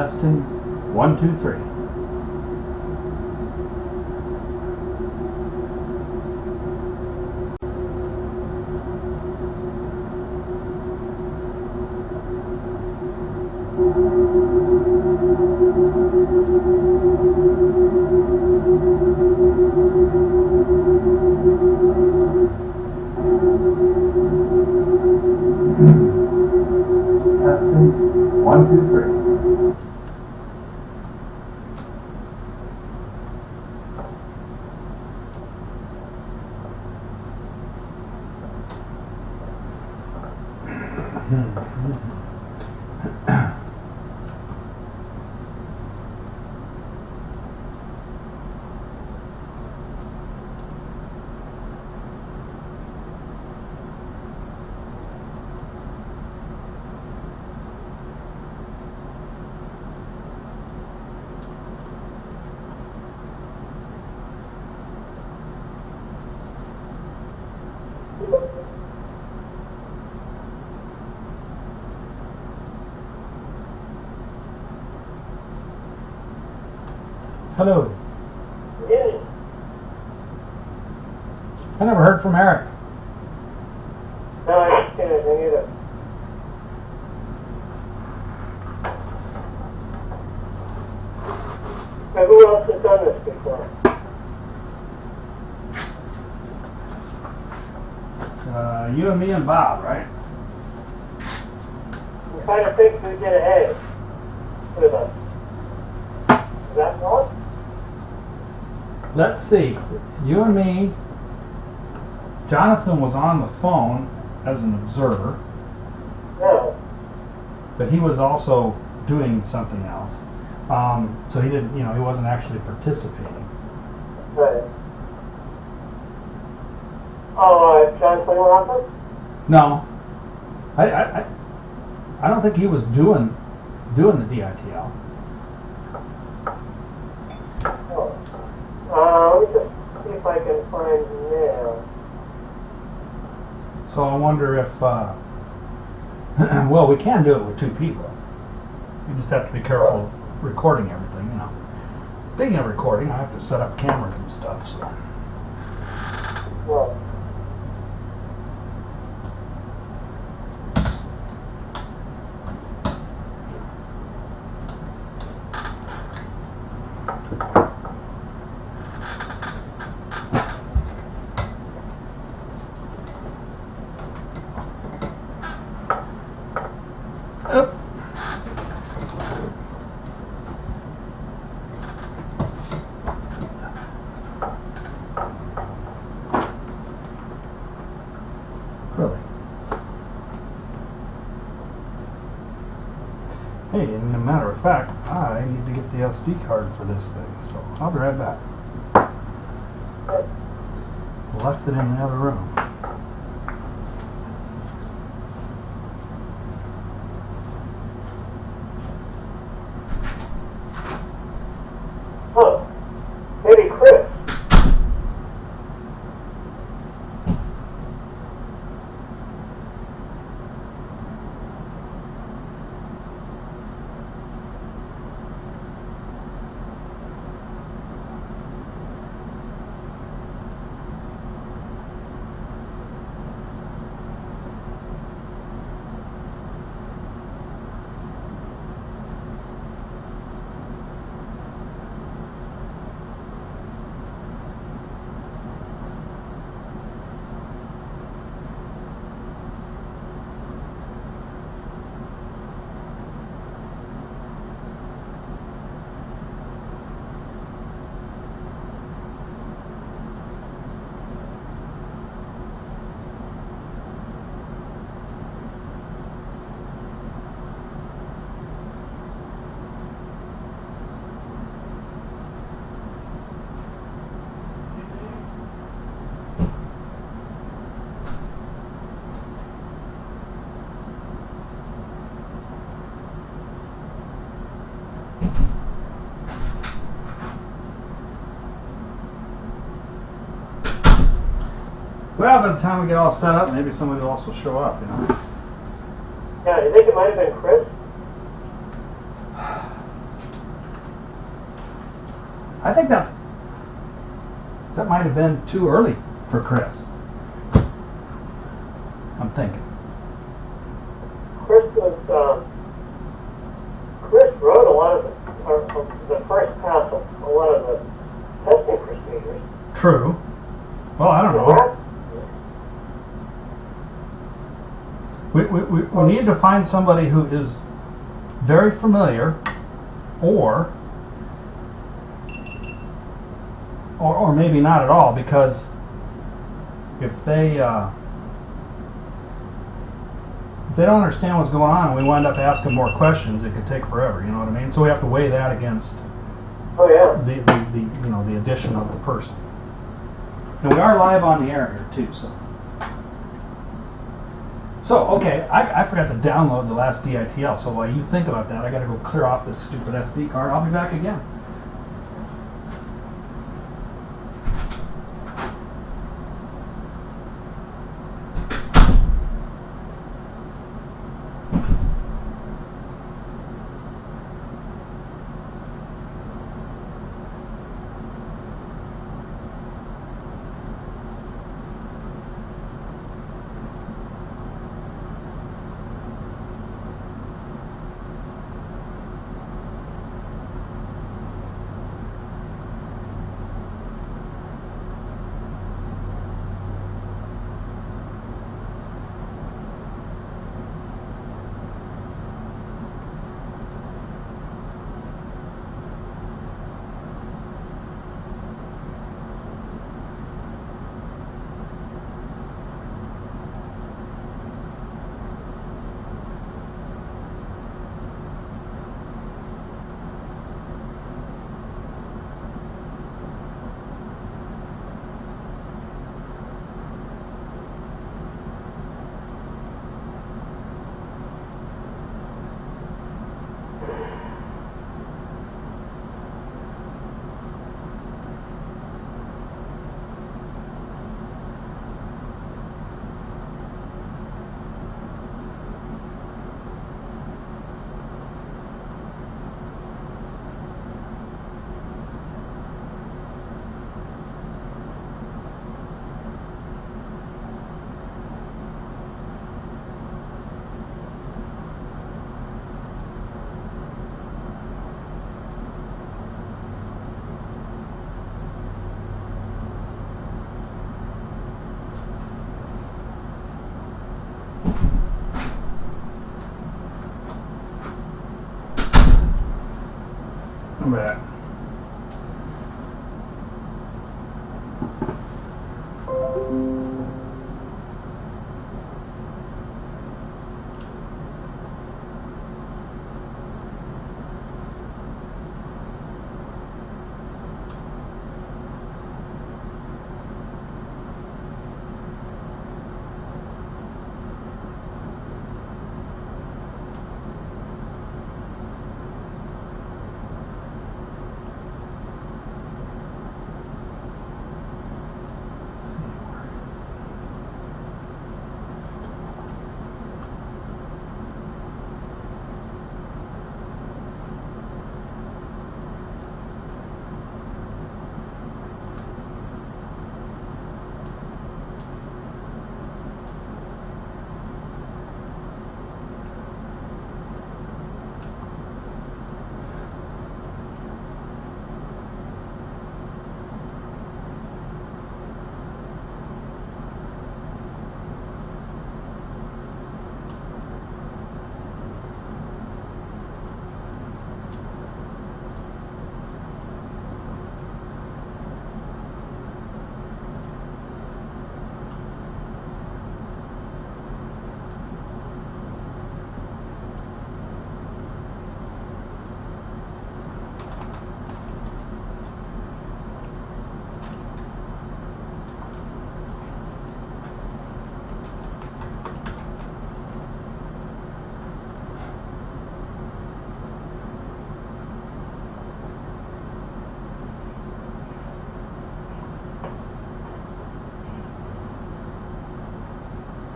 Testing. 1, 2, 3. Testing. 1, 2, 3. Hello. Yeah. I never heard from Eric. No, I didn't see anything either. Now, who else has done this before? You and me and Bob, right? I'm trying to think who did A with us. Is that one? Let's see. You and me. Jonathan was on the phone as an observer, No. but he was also doing something else. So he didn't, he wasn't actually participating. Right. Oh, John Clinton? No, I don't think he was doing the DITL. Oh. Let me just see if I can find now. So I wonder if, well, we can do it with 2 people. You just have to be careful recording everything, Speaking of recording, I have to set up cameras and stuff, so. Well. Really? Hey, and a matter of fact, I need to get the SD card for this thing, so I'll be right back. Left it in the other room. Huh. Maybe Chris. Well, by the time we get all set up, maybe somebody will also show up, Yeah, you think it might have been Chris? I think that might have been too early for Chris. I'm thinking. Chris wrote a lot of the first pass of a lot of the testing procedures. True. Well, I don't know. We need to find somebody who is very familiar, or maybe not at all, because if they don't understand what's going on and we wind up asking more questions, it could take forever, you know what I mean? So we have to weigh that against the addition of the person. And we are live on the air here too, so okay, I forgot to download the last DITL, so while you think about that, I gotta go clear off this stupid SD card. I'll be back again. I'm back.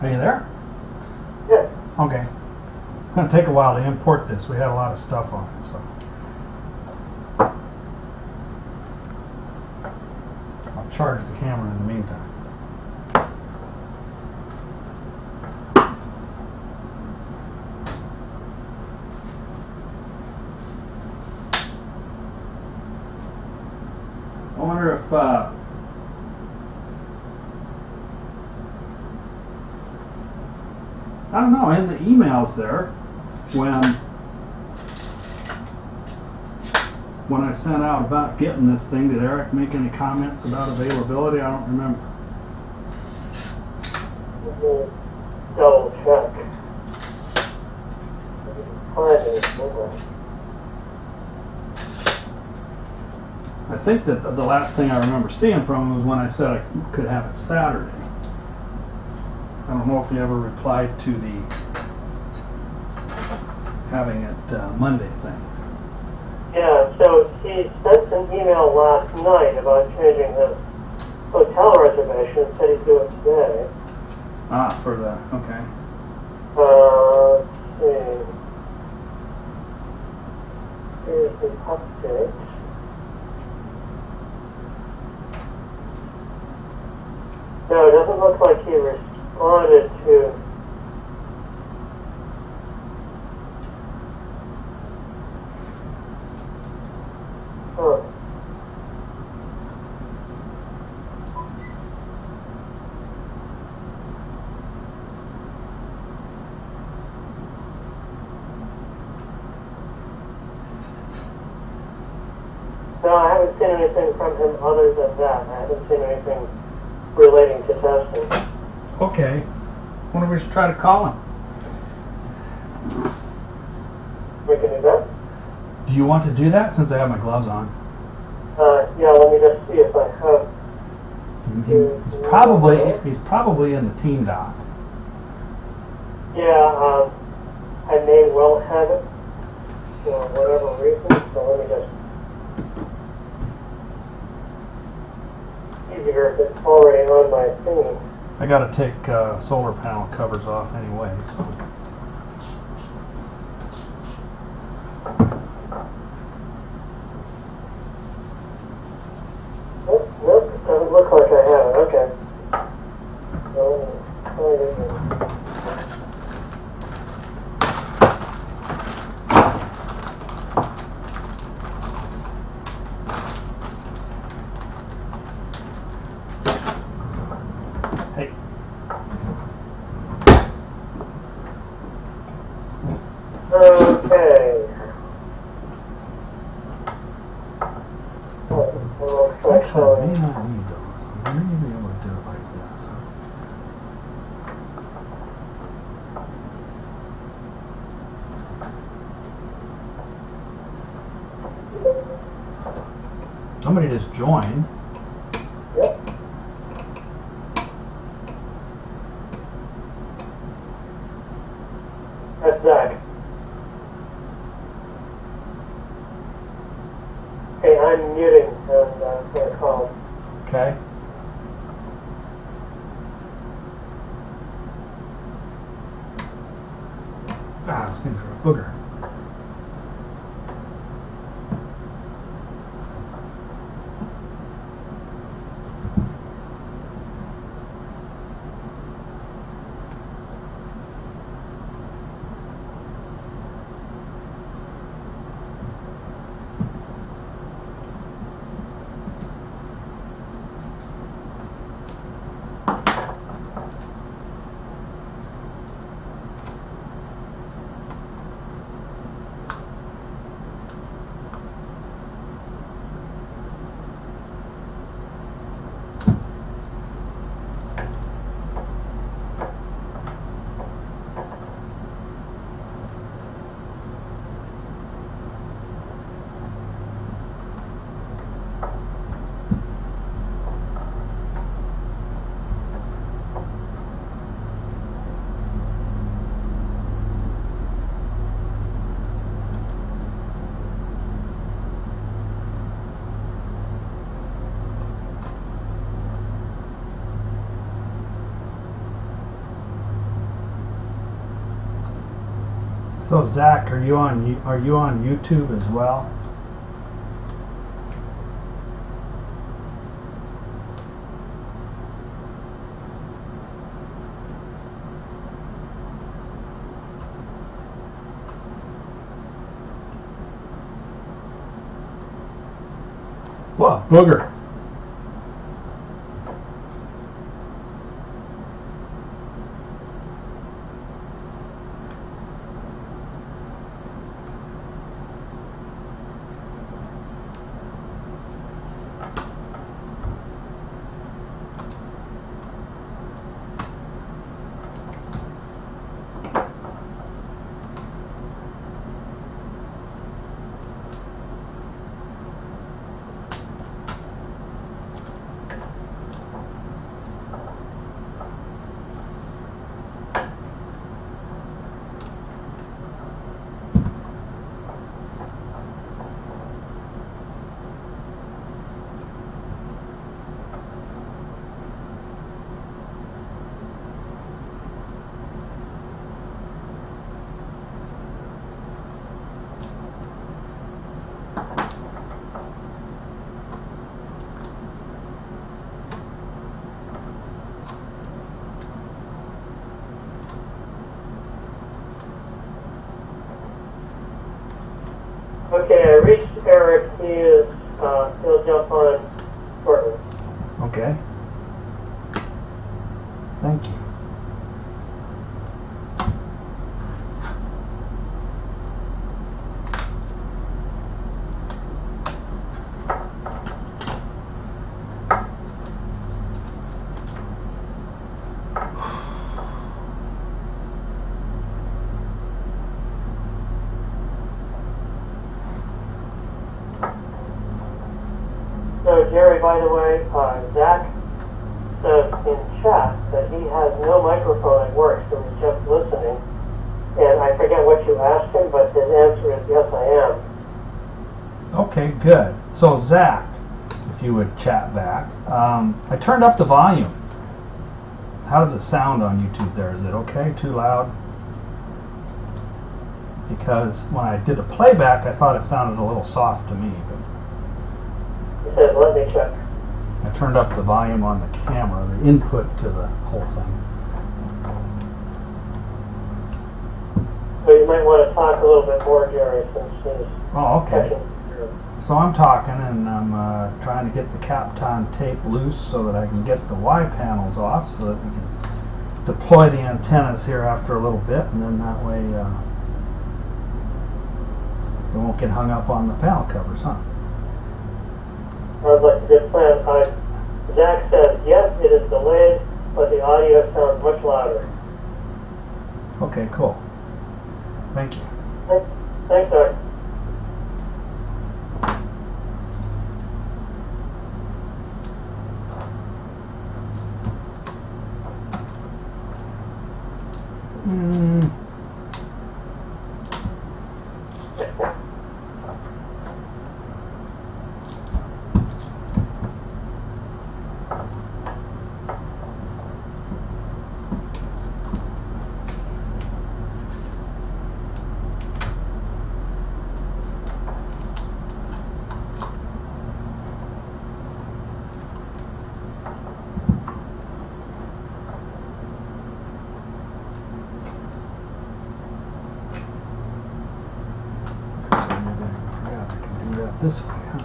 Are you there? Yes. Okay. It's going to take a while to import this. We had a lot of stuff on it, so. charge the camera in the meantime. I wonder if I don't know, in the emails there, when I sent out about getting this thing, did Eric make any comments about availability? I don't remember. Double check. I think that the last thing I remember seeing from him was when I said I could have it Saturday. I don't know if he ever replied to the having it Monday thing. Yeah, so he sent an email last night about changing his hotel reservation. Said he'd do it today. Ah, for the, okay. Let's see. Here's the update. No, it doesn't look like he responded to. Huh. No, I haven't seen anything from him other than that. I haven't seen anything relating to testing. Okay. Wonder if we should try to call him. We can do that? Do you want to do that since I have my gloves on? Yeah, let me just see if I have. He's probably in the team doc. Yeah, I may well have it for whatever reason, so let me just. Easier if it's already on my thing. I got to take solar panel covers off anyway, so. Nope, it doesn't look like I have it. Okay. So, try it again. Hey. Okay. Actually, I may not need those. I may be able to do it like this. Somebody just joined. Yep. That's Zach. Hey, I'm muting and for a call. Okay. Ah, those things are a booger. So Zach, are you on YouTube as well? What booger? Okay, I reached Eric. He'll jump on shortly. Okay. Thank you. So, Jerry, by the way, Zach says in chat that he has no microphone that works, so he's just listening. And I forget what you asked him, but his answer is yes, I am. Okay, good. So Zach, if you would chat back. I turned up the volume. How does it sound on YouTube there? Is it okay? Too loud? Because when I did the playback, I thought it sounded a little soft to me. But He says, let me check. I turned up the volume on the camera, the input to the whole thing. So you might want to talk a little bit more, Jerry, since he's Oh, okay. catching through. So I'm talking and I'm trying to get the Kapton tape loose so that I can get the Y panels off so that we can deploy the antennas here after a little bit, and then that way they won't get hung up on the panel covers, huh? Sounds like a good plan. Zach says, yes, it is delayed, but the audio sounds much louder. Okay, cool. Thank you. Thanks, Doug. This way, huh?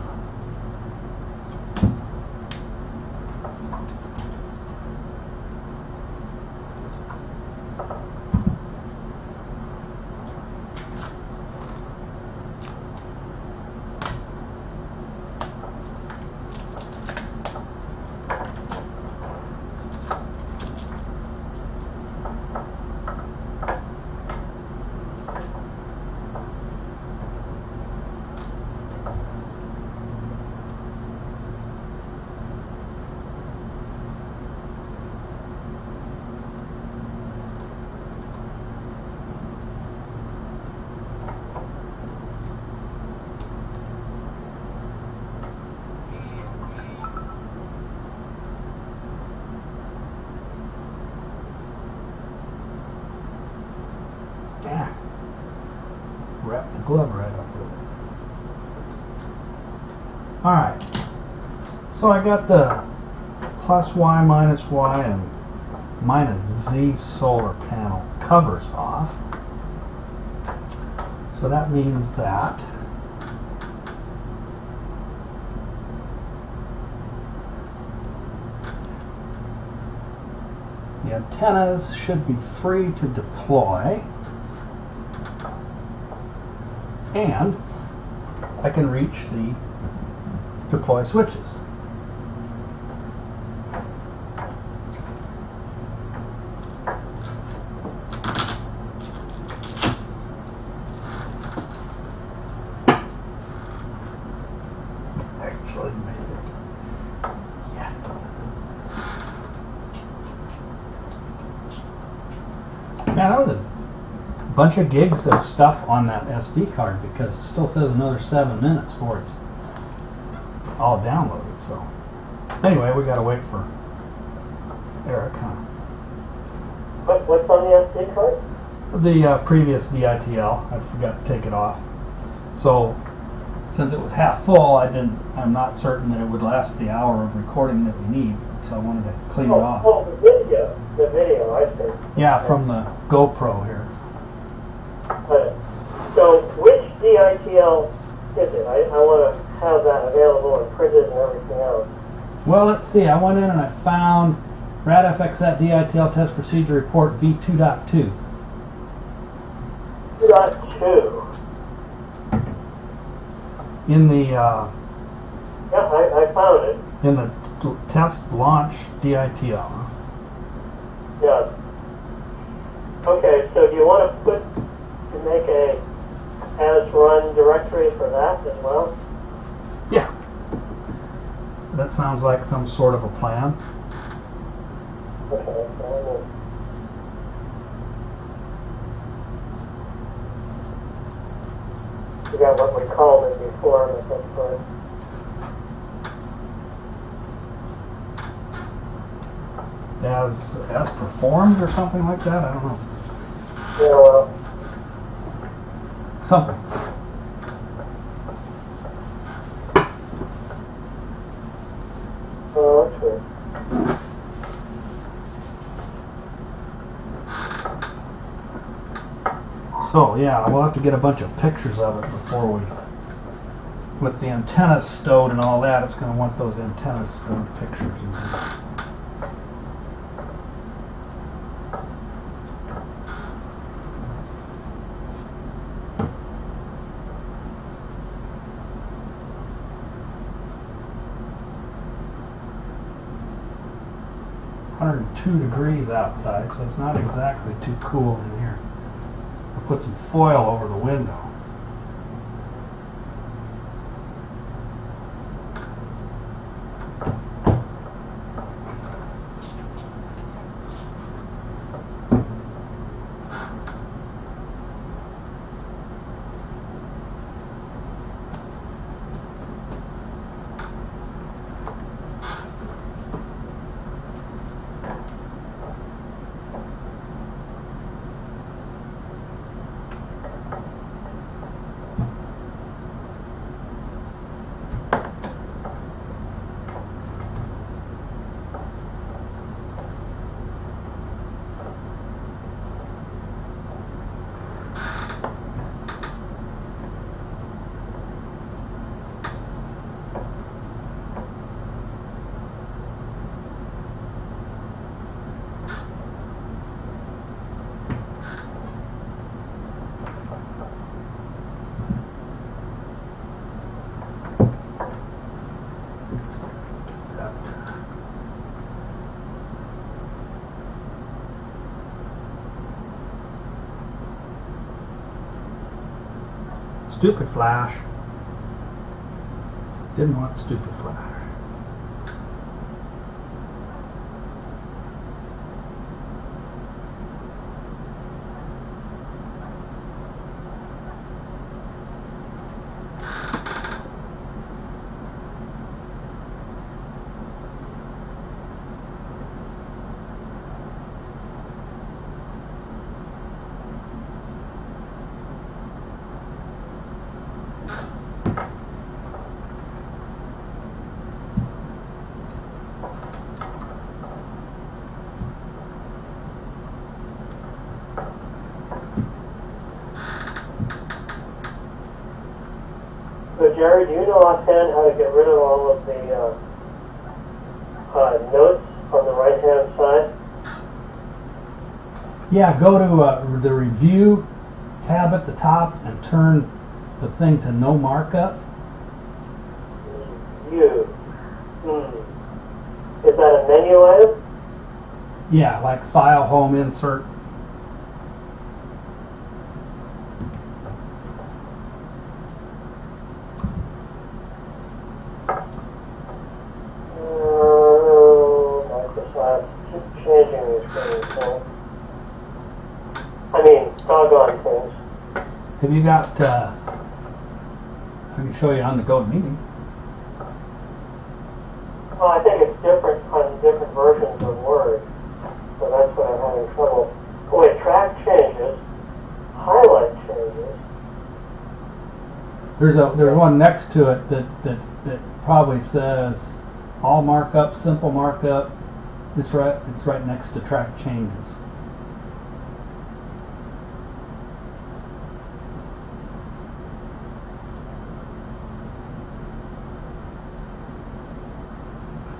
Yeah. Wrap the glove right up with it. Alright. So I got the plus Y, minus Y, and minus Z solar panel covers off. So that means that The antennas should be free to deploy, and I can reach the deploy switches. Actually made it. Yes. Man, that was a bunch of gigs of stuff on that SD card, because it still says another 7 minutes before it's all downloaded. So anyway, we gotta wait for Eric, huh? What's on the SD card? The previous DITL, I forgot to take it off. So since it was half full, I'm not certain that it would last the hour of recording that we need. So I wanted to clean it off. Oh, the video, I see. Yeah, from the GoPro here. So which DITL is it? I want to have that available and printed and everything else. Well, let's see. I went in and I found RadFxSat DITL Test Procedure Report v2.2. 2.2. In the Yeah, I found it. in the test launch DITL. Yeah. Okay, so do you want to make a as run directory for that as well? Yeah. That sounds like some sort of a plan. Okay, so we got what we called it before, but that's fine. As performed or something like that? I don't know. Yeah, well, Something. oh, that's weird. So yeah, we'll have to get a bunch of pictures of it before we, with the antennas stowed and all that, it's going to want those antennas stowed pictures. Degrees outside, so it's not exactly too cool in here. I'll put some foil over the window. Stupid flash. Didn't want stupid flash. So Jerry, do you know offhand how to get rid of all of the notes on the right-hand side? Yeah, go to the review tab at the top and turn the thing to no markup. View. Is that a menu item? Yeah, like file, home, insert. Microsoft, keep changing these things. So. I mean, doggone things. Have you got, I can show you on the Go meeting. Well, I think it's different on different versions of Word. So that's what I'm having trouble. Oh, wait, track changes, highlight changes. There's one next to it that probably says all markup, simple markup. It's right next to track changes.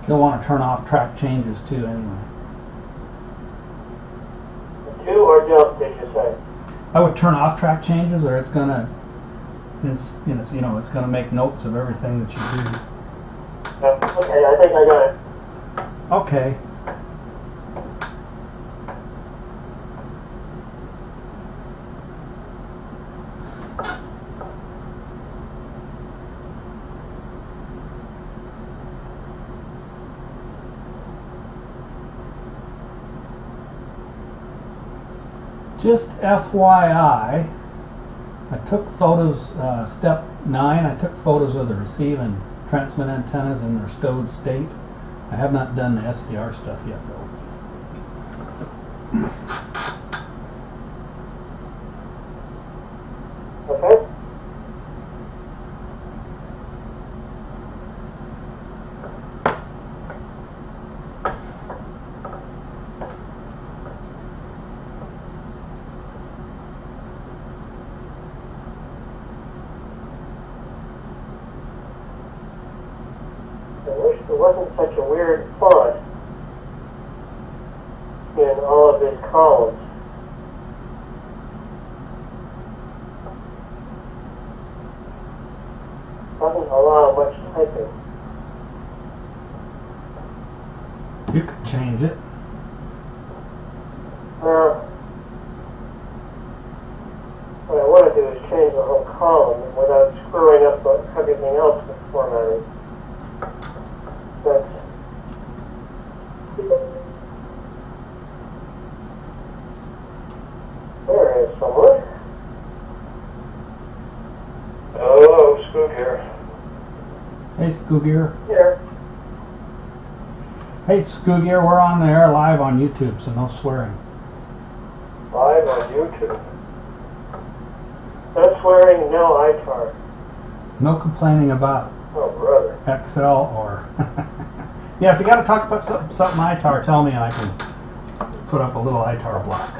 You'll want to turn off track changes too anyway. Do or don't, did you say? I would turn off track changes, or it's gonna, it's gonna make notes of everything that you do. Okay, I think I got it. Okay. Just FYI, I took photos, step 9, I took photos of the receive and transmit antennas in their stowed state. I have not done the SDR stuff yet though. Okay. I wish there wasn't such a weird font in all of these columns. Doesn't allow much typing. You could change it. What I want to do is change the whole column without screwing up everything else with formatting. That's there is someone. Hello, Skook here. Hey Scoogier. Here. Hey Scoogier, we're on the air live on YouTube, so no swearing. Live on YouTube. No swearing, no ITAR. No complaining about Oh, brother. Excel or... Yeah, if you got to talk about something ITAR, tell me and I can put up a little ITAR block.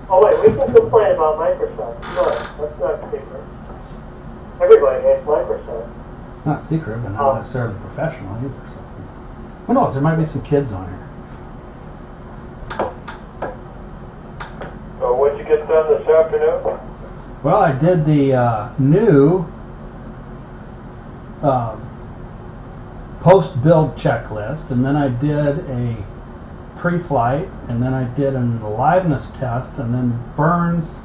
Oh, wait, we can complain about Microsoft. Come on, that's not secret. Everybody hates Microsoft. Not secret, but not necessarily professional either. So. Who knows? There might be some kids on here. So what'd you get done this afternoon? Well, I did the new post-build checklist, and then I did a pre-flight, and then I did an aliveness test, and then burns,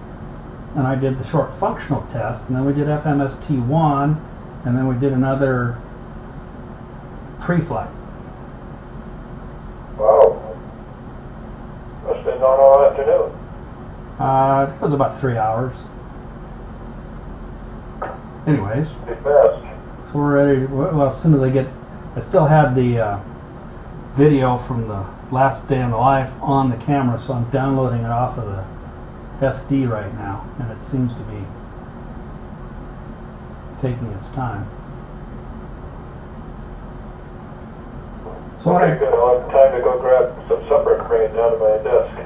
and I did the short functional test, and then we did FMST1, and then we did another pre-flight. Wow. Must have been on all afternoon. I think it was about 3 hours. Anyways, Pretty fast. so we're ready. Well, as soon as I still had the video from the last day in the life on the camera, so I'm downloading it off of the SD right now, and it seems to be taking its time. So what Okay, good. I'll have time to go grab some supper and bring it down to my desk.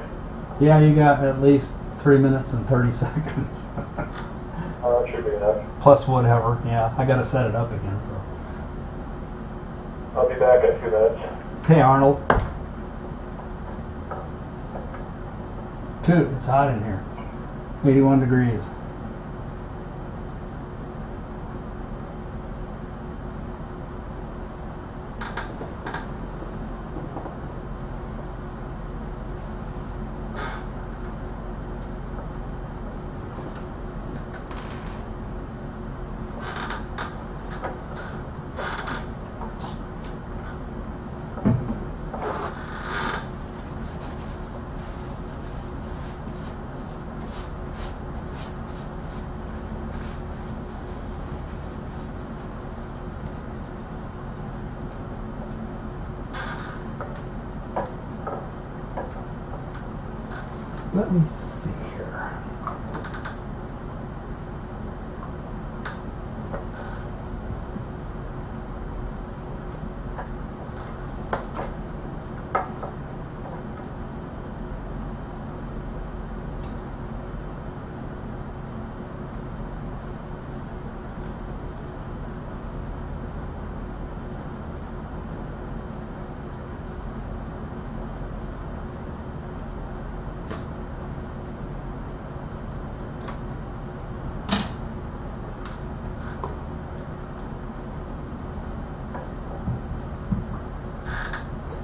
Yeah, you got at least 3 minutes and 30 seconds. That should be enough. Plus whatever. Yeah, I got to set it up again. So. I'll be back in a few minutes. Okay, Arnold. Dude, it's hot in here. 81 degrees. Let me see here.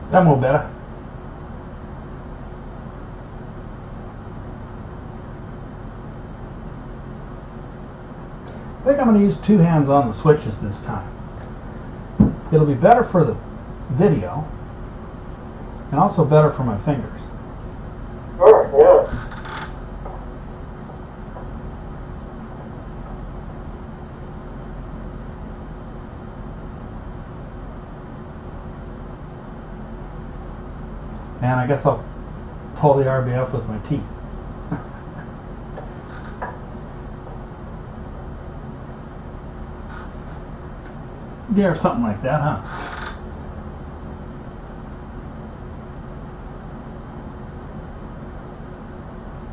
That more better. I think I'm going to use two hands on the switches this time. It'll be better for the video and also better for my fingers. Sure, yeah. And I guess I'll pull the RBF with my teeth. Yeah, or something like that, huh?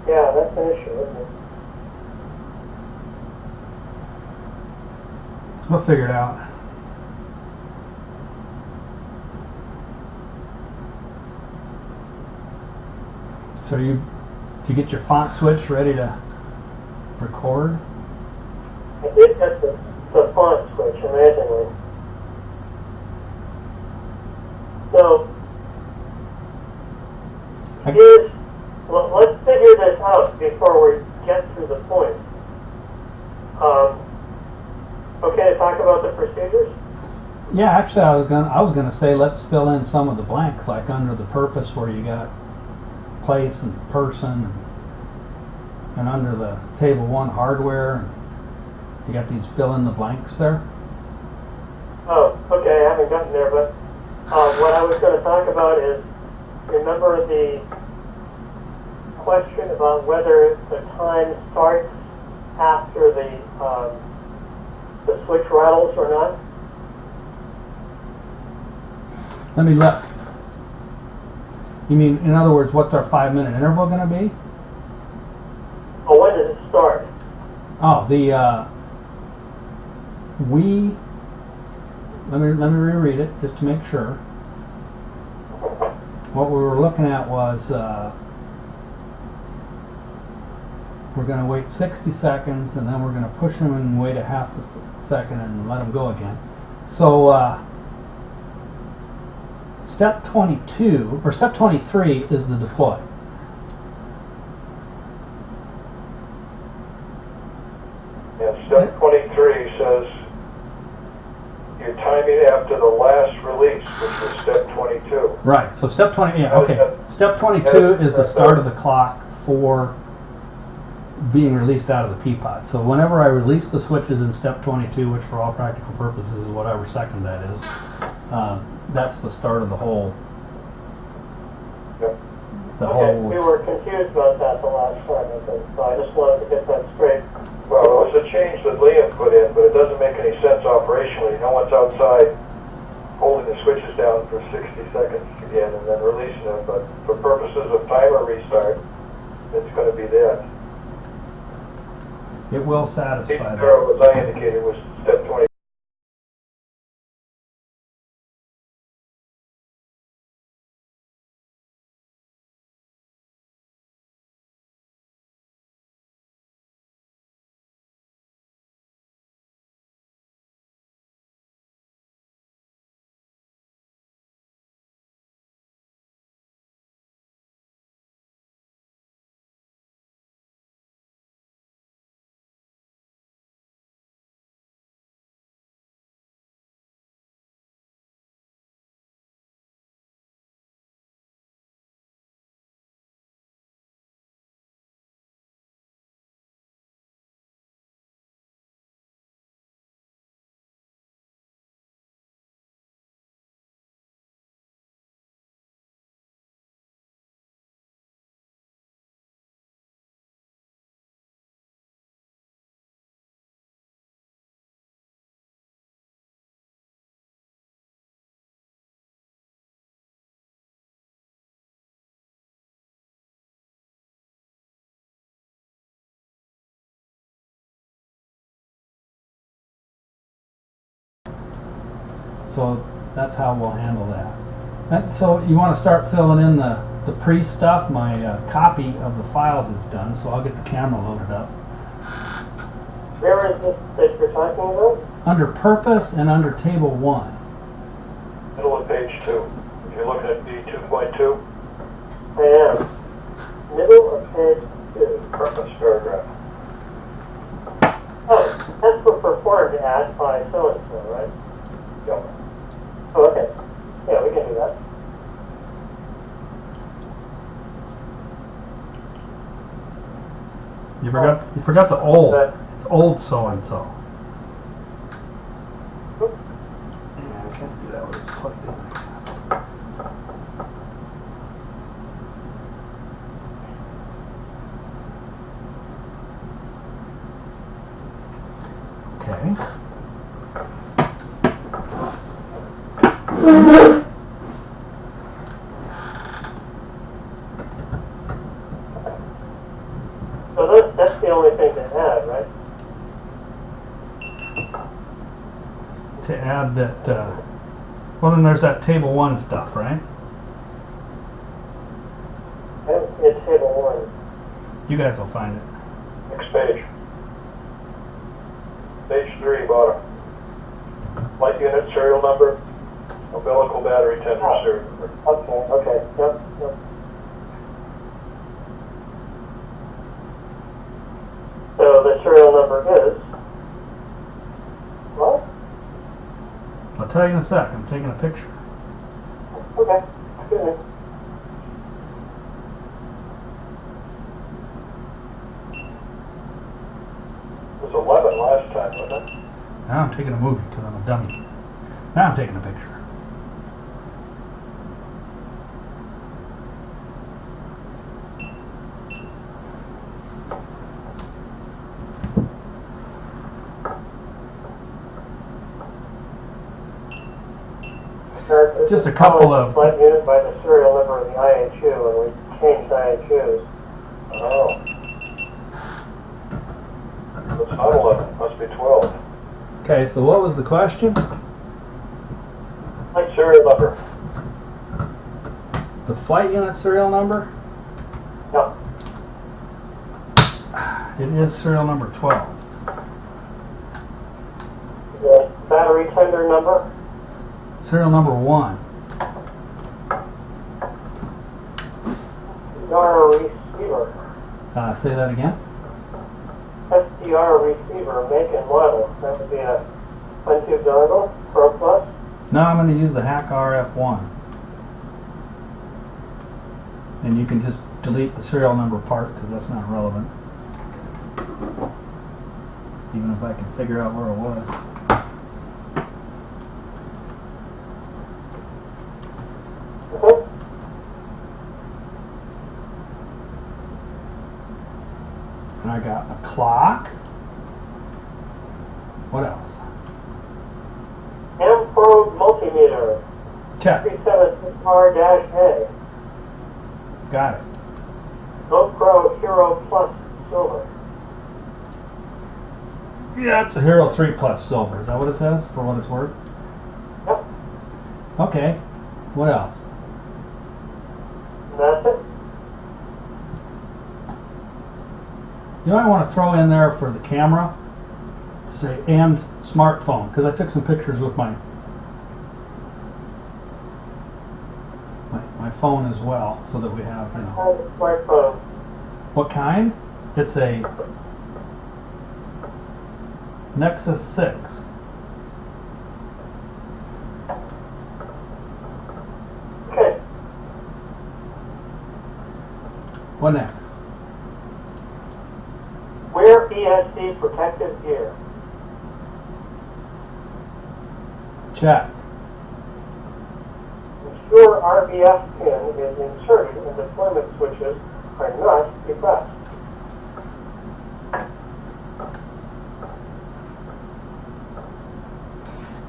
Yeah, that's an issue, isn't it? We'll figure it out. So did you get your font switch ready to record? I did get the font switch, amazingly. So, let's figure this out before we get to the point. Okay to talk about the procedures? Yeah, actually I was gonna say let's fill in some of the blanks, like under the purpose where you got place and person, and under the table 1 hardware you got these fill in the blanks there. Oh, okay, I haven't gotten there, but what I was going to talk about is, remember the question about whether the time starts after the switch rattles or not? Let me look. You mean, in other words, what's our 5-minute interval going to be? Oh, when does it start? Oh, let me reread it just to make sure. What we were looking at was we're going to wait 60 seconds and then we're going to push them and wait a half a second and let them go again. So step 22 or step 23 is the deploy. Yeah, step 23 says you're timing after the last release, which was step 22. Right. So step 20. Yeah. Okay. Step 22 is the start of the clock for being released out of the P-pod. So whenever I release the switches in step 22, which for all practical purposes is whatever second that is, that's the start of the whole. Yep. Okay, we were confused about that the last time, I think, so I just wanted to get that straight. Well, it was a change that Liam put in, but it doesn't make any sense operationally. No one's outside holding the switches down for 60 seconds again and then releasing them. But for purposes of timer restart, it's going to be that. It will satisfy that. As I indicated, was step 20. So that's how we'll handle that. So you want to start filling in the pre-stuff. My copy of the files is done, so I'll get the camera loaded up. Where is this that you're talking about? Under Purpose and under Table 1. Middle of page 2. If you're looking at B2.2, I am. Middle of page 2. purpose paragraph. Oh, that's for performed at by so-and-so, right? Yep. Oh, okay. Yeah, we can do that. You forgot the old. But- It's old so-and-so. Yeah, I can't do that with it's plugged in. Okay. So that's the only thing to add, right? To add that, well then there's that Table 1 stuff, right? In table 1. You guys will find it. Next page. Page 3, bottom. Light unit serial number, umbilical battery tender serial number. Okay, yep. So the serial number is what? I'll tell you in a sec. I'm taking a picture. Okay, good. It was 11 last time, wasn't it? Now I'm taking a movie because I'm a dummy. Now I'm taking a picture. Just a couple of- Light unit by the serial number of the IHU, and we changed IHUs. Oh. It's not 11, must be 12. Okay, so what was the question? Light serial number. The flight unit serial number? No. It is serial number 12. The battery tender number? Serial number 1. SDR receiver. Say that again. SDR receiver, make and model. That would be a 1-tube dongle, Pro Plus. Now I'm going to use the Hack RF1. And you can just delete the serial number part because that's not relevant. Even if I can figure out where it was. Okay. And I got a clock. What else? M-Probe multimeter. Check. 376R-A. Got it. GoPro Hero Plus silver. Yeah, it's a Hero 3 Plus Silver. Is that what it says, for what it's worth? Yep. Okay. What else? And that's it. You might want to throw in there for the camera, say, and smartphone, because I took some pictures with my phone as well, so that we have, you know. And smartphone. What kind? It's a Nexus 6. Okay. What next? Wear ESC protective gear. Check. Ensure RBF pin is inserted and deployment switches are not depressed.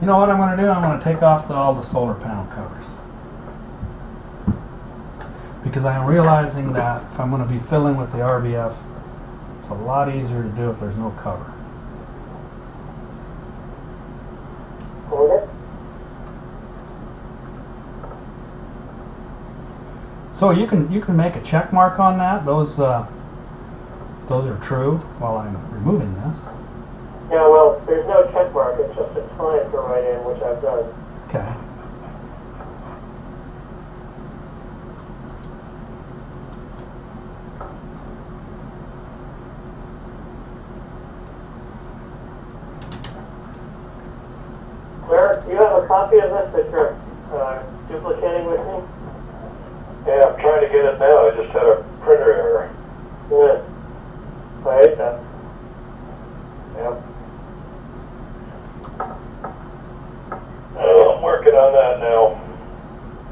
You know what I'm going to do? I'm going to take off all the solar panel covers. Because I am realizing that if I'm going to be filling with the RBF, it's a lot easier to do if there's no cover. Okay. So you can make a check mark on that. Those are true while I'm removing this. Yeah, well, there's no check mark. It's just a time to write in, which I've done. Okay. Claire, do you have a copy of this that you're duplicating with me? Yeah, I'm trying to get it now. I just had a printer error. Yeah. I hate that. Yep. Oh, I'm working on that now.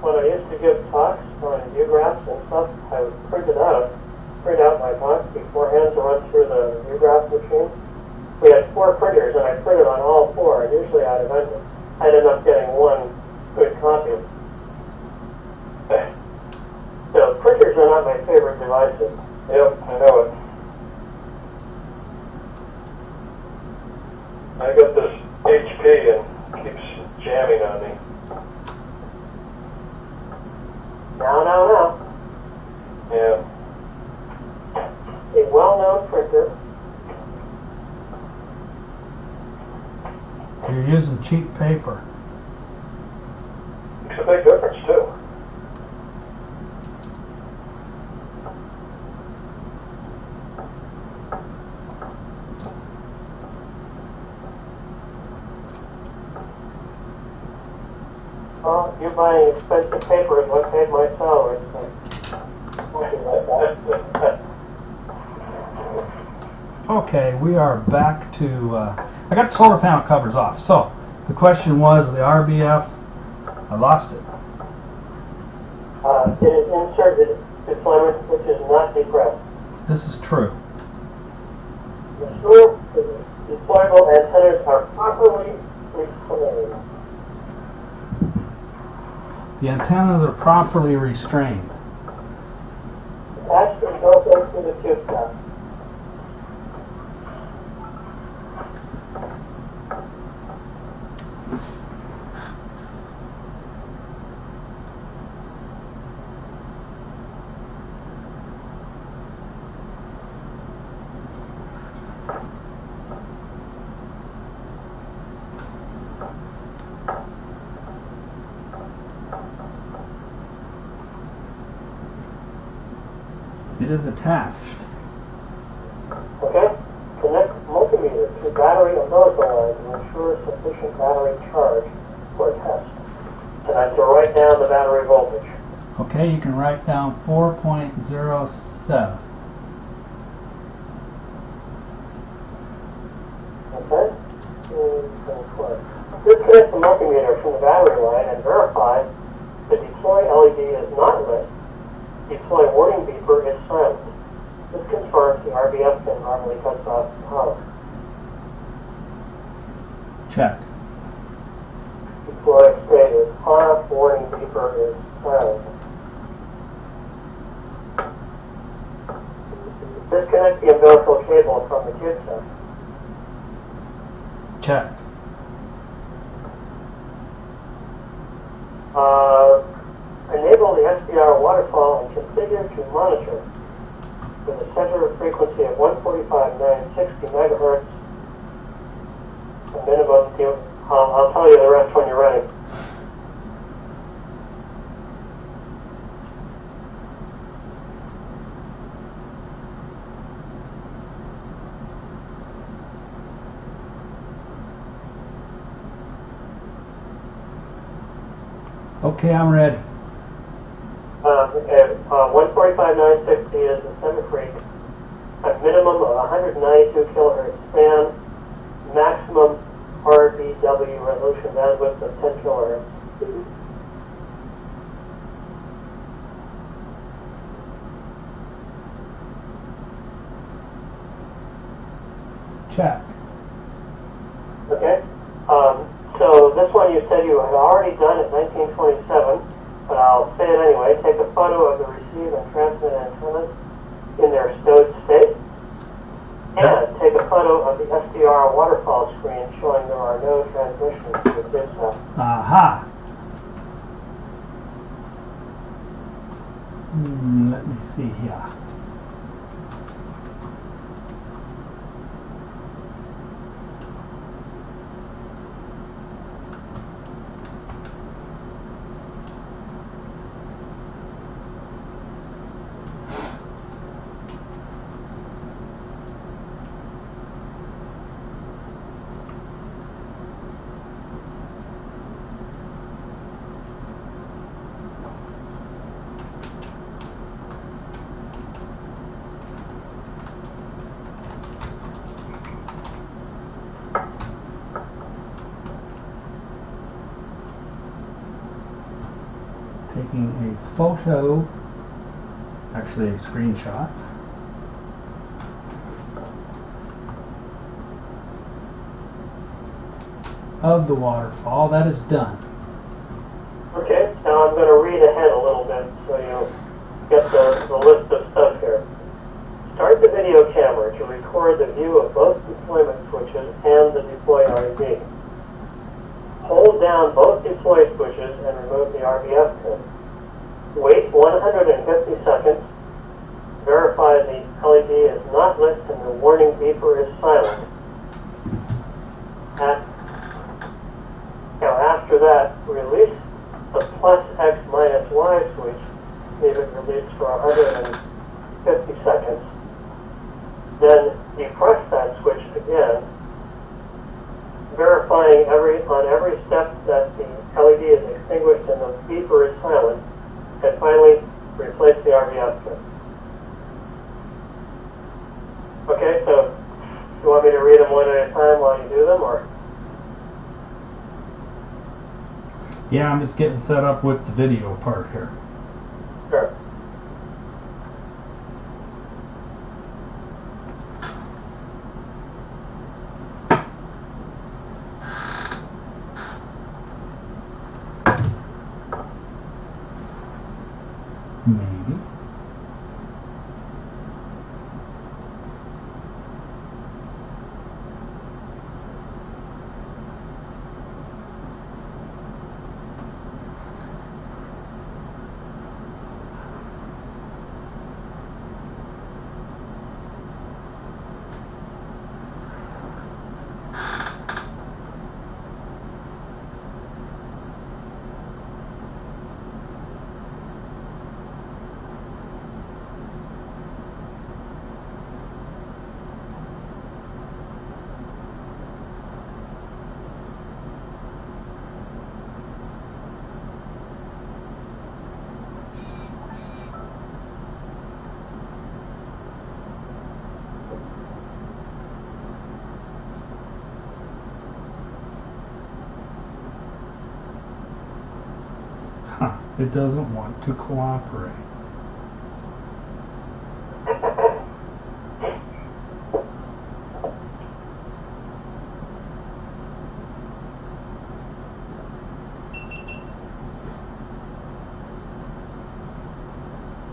When I used to give talks on U-graphs and stuff, I would print out my talks beforehand to run through the U-graph machine. We had 4 printers, and I printed on all 4, and usually I'd end up getting one good copy. So printers are not my favorite devices. Yep, I know it. I got this HP and keeps jamming on me. Now. Yeah. A well-known printer. You're using cheap paper. Makes a big difference too. Well, you buying expensive paper is what paid my salary. So. Okay, we are back to, I got the solar panel covers off. So, the question was the RBF, I lost it. It is inserted deployment, which is not depressed. This is true. The true deployable antennas are properly restrained. The antennas are properly restrained. Attached and built into the CubeSat. It is attached. Okay? Connect multimeter to battery umbilical line to ensure sufficient battery charge for test. And I have to write down the battery voltage. Okay, you can write down 4.07. Okay? Disconnect the multimeter from the battery line and verify the deploy LED is not lit. Deploy warning beeper is silent. This confirms the RBF pin normally cuts off power. Check. Deploy state is off, warning beeper is silent. Disconnect the umbilical cable from the CubeSat. Check. Enable the SDR waterfall and configure to monitor with a center frequency of 145.960 megahertz. A minimum. I'll tell you the rest when you're ready. Okay, I'm ready. 145.960 is the center freak. A minimum of 192 kilohertz span. Maximum RBW resolution bandwidth of 10 kilohertz. Check. Okay? So this one you said you had already done at 1927, but I'll say it anyway. Take a photo of the receive and transmit antennas in their stowed state. And take a photo of the SDR waterfall screen showing there are no transmissions to the CubeSat. Aha. Let me see here. Taking a photo, actually a screenshot, of the waterfall. That is done. Okay, now I'm going to read ahead a little bit so you get the list of stuff here. Start the video camera to record the view of both deployment switches and the deploy RED. Hold down both deploy switches and remove the RBF pin. Wait 150 seconds. Verify the LED is not lit and the warning beeper is silent. Now after that, release the plus X minus Y switch. Leave it released for 150 seconds. Then depress that switch again, verifying on every step that the LED is extinguished and the beeper is silent, and finally replace the RBF pin. Okay, so you want me to read them one at a time while you do them, or? Yeah, I'm just getting set up with the video part here. Sure. Maybe. It doesn't want to cooperate.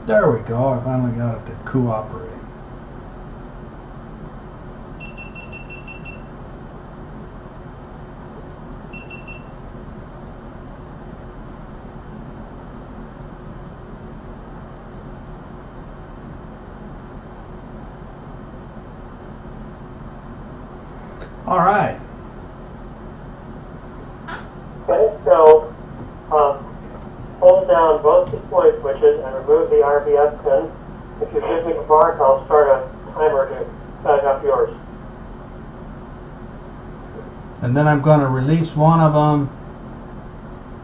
There we go, I finally got it to cooperate. All right. Okay, so hold down both deploy switches and remove the RBF pin. If you give me the mark, I'll start a timer to back up yours. And then I'm going to release one of them,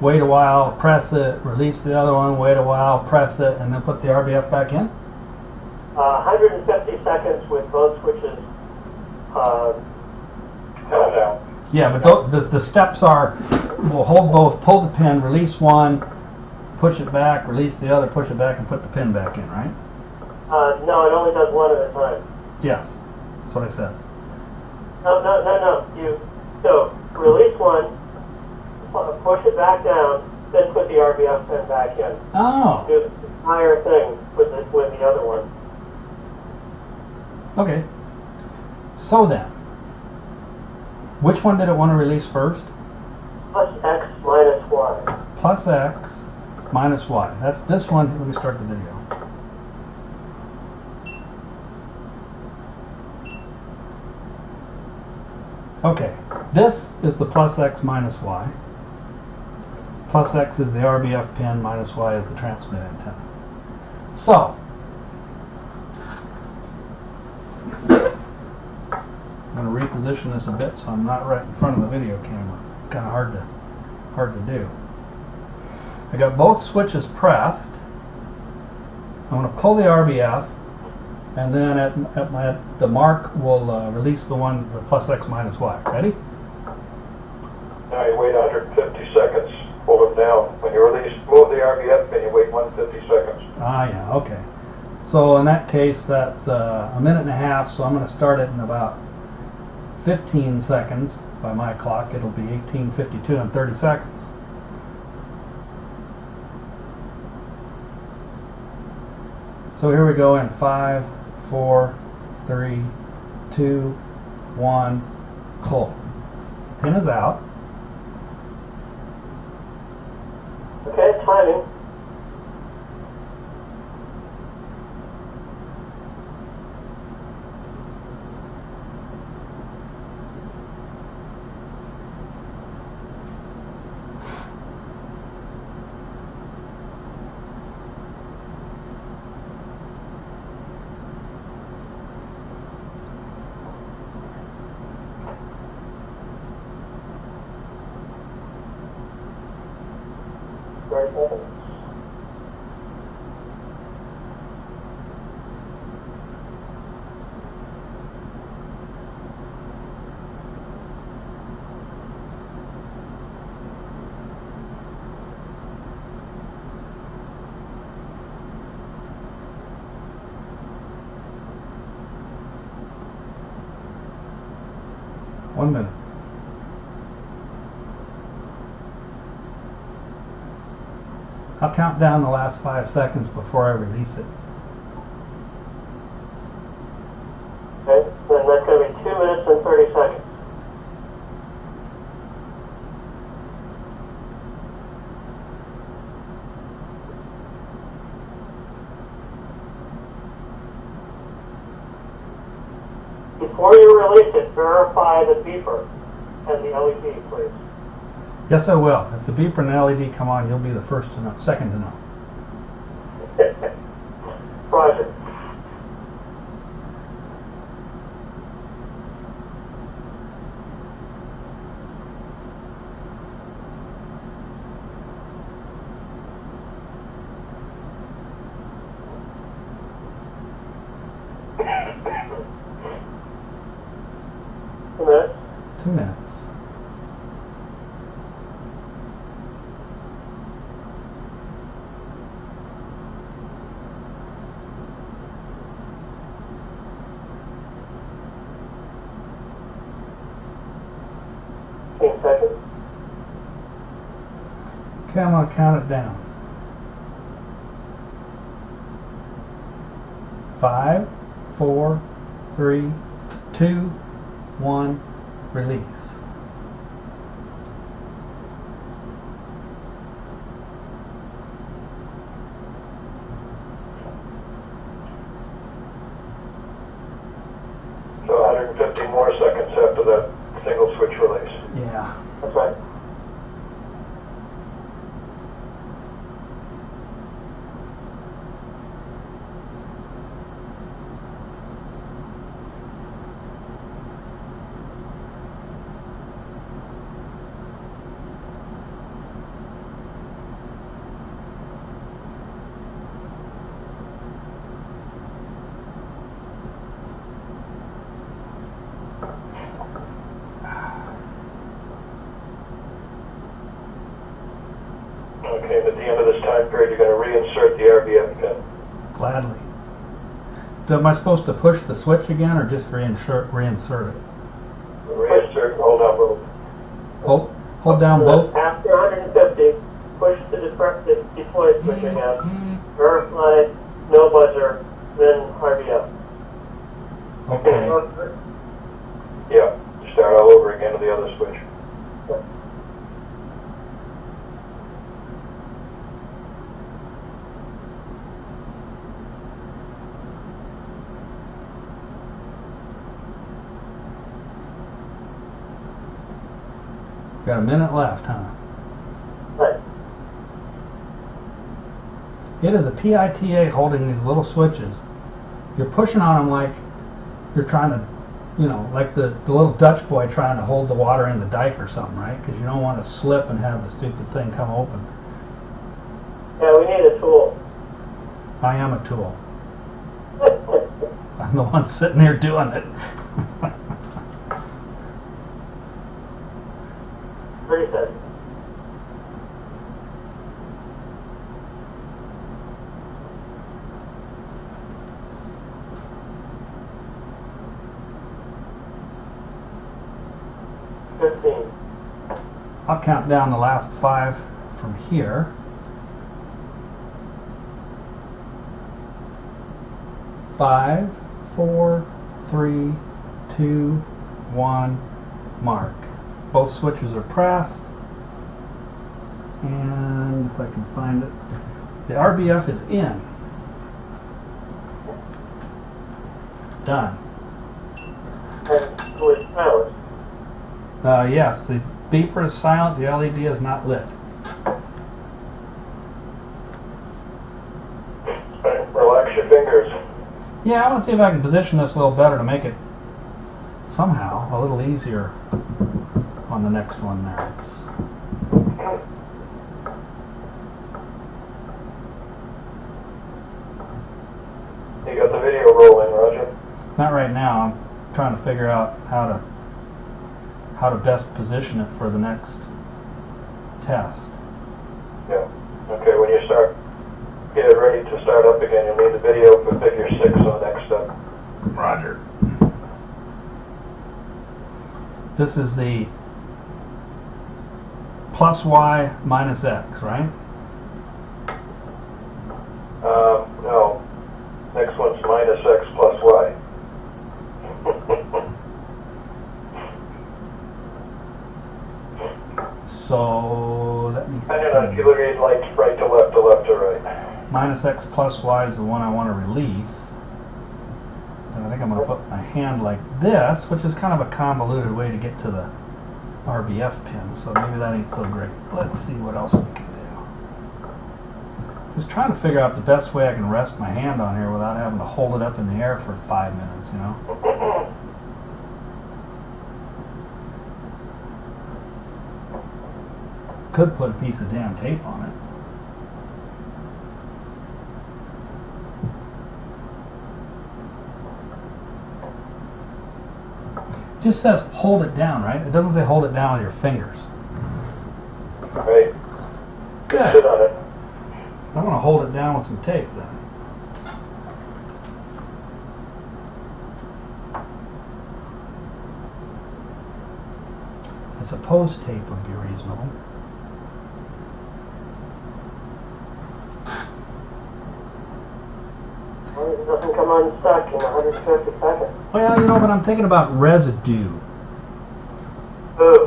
wait a while, press it, release the other one, wait a while, press it, and then put the RBF back in? 150 seconds with both switches. Countdown. Yeah, but the steps are, we'll hold both, pull the pin, release one, push it back, release the other, push it back, and put the pin back in, right? No, it only does one at a time. Yes, that's what I said. No. So release one, push it back down, then put the RBF pin back in. Oh, Do the entire thing with the other one. okay. So then, which one did it want to release first? Plus X minus Y. Plus X minus Y. That's this one. Let me start the video. Okay, this is the plus X minus Y. Plus X is the RBF pin, minus Y is the transmit antenna. So, I'm going to reposition this a bit so I'm not right in front of the video camera. Kind of hard to do. I got both switches pressed. I'm going to pull the RBF, and then at the mark we'll release the plus X minus Y. Ready? Now you wait 150 seconds. Hold it down. When you release, move the RBF pin, you wait 150 seconds. Ah, yeah, okay. So in that case, that's a minute and a half, so I'm going to start it in about 15 seconds. By my clock, it'll be 18:52 and 30 seconds. So here we go in 5, 4, 3, 2, 1, pull. Pin is out. Okay, timing. Very seconds. One minute. I'll count down the last 5 seconds before I release it. Okay, then that's going to be 2 minutes and 30 seconds. Before you release it, verify the beeper and the LED, please. Yes, I will. If the beeper and the LED come on, you'll be the first to know, second to know. Roger. Minutes. 2 minutes. Seconds. Okay, I'm going to count it down. 5, 4, 3, 2, 1, release. So 150 more seconds after that single switch release. Yeah. That's right. Okay, and at the end of this time period, you're going to reinsert the RBF pin. Gladly. Am I supposed to push the switch again or just reinsert it? Reinsert, hold on, both. Hold down both? After 150, push the deploy switch again. Verify, no buzzer, then RBF. Okay. Yeah, start all over again with the other switch. Got a minute left, huh? Right. It is a PITA holding these little switches. You're pushing on them like you're trying to, you know, like the little Dutch boy trying to hold the water in the dike or something, right? Because you don't want to slip and have the stupid thing come open. Yeah, we need a tool. I am a tool. I'm the one sitting there doing it. 30 seconds. I'll count down the last 5 from here. 5, 4, 3, 2, 1, mark. Both switches are pressed, and if I can find it, the RBF is in. Done. And so it's silent. Yes, the beeper is silent, the LED is not lit. Relax your fingers. Yeah, I want to see if I can position this a little better to make it somehow a little easier on the next one there. You got the video rolling, Roger? Not right now. I'm trying to figure out how to best position it for the next test. Yeah. Okay, when you start, get it ready to start up again, you'll need the video for figure 6 on the next step. Roger. This is the plus y minus x, right? No. Next one's minus x plus y. So let me I don't know if you see. look at like right to left to right. Minus x plus y is the one I want to release. And I think I'm going to put my hand like this, which is kind of a convoluted way to get to the RBF pin, so maybe that ain't so great. Let's see what else we can do. Just trying to figure out the best way I can rest my hand on here without having to hold it up in the air for 5 minutes, you know? Could put a piece of damn tape on it. Just says hold it down, right? It doesn't say hold it down with your fingers. Right. Good. Sit on it. I'm going to hold it down with some tape then. I suppose tape would be reasonable. It doesn't come unstuck in 150 seconds. Well, you know, but I'm thinking about residue. Ooh.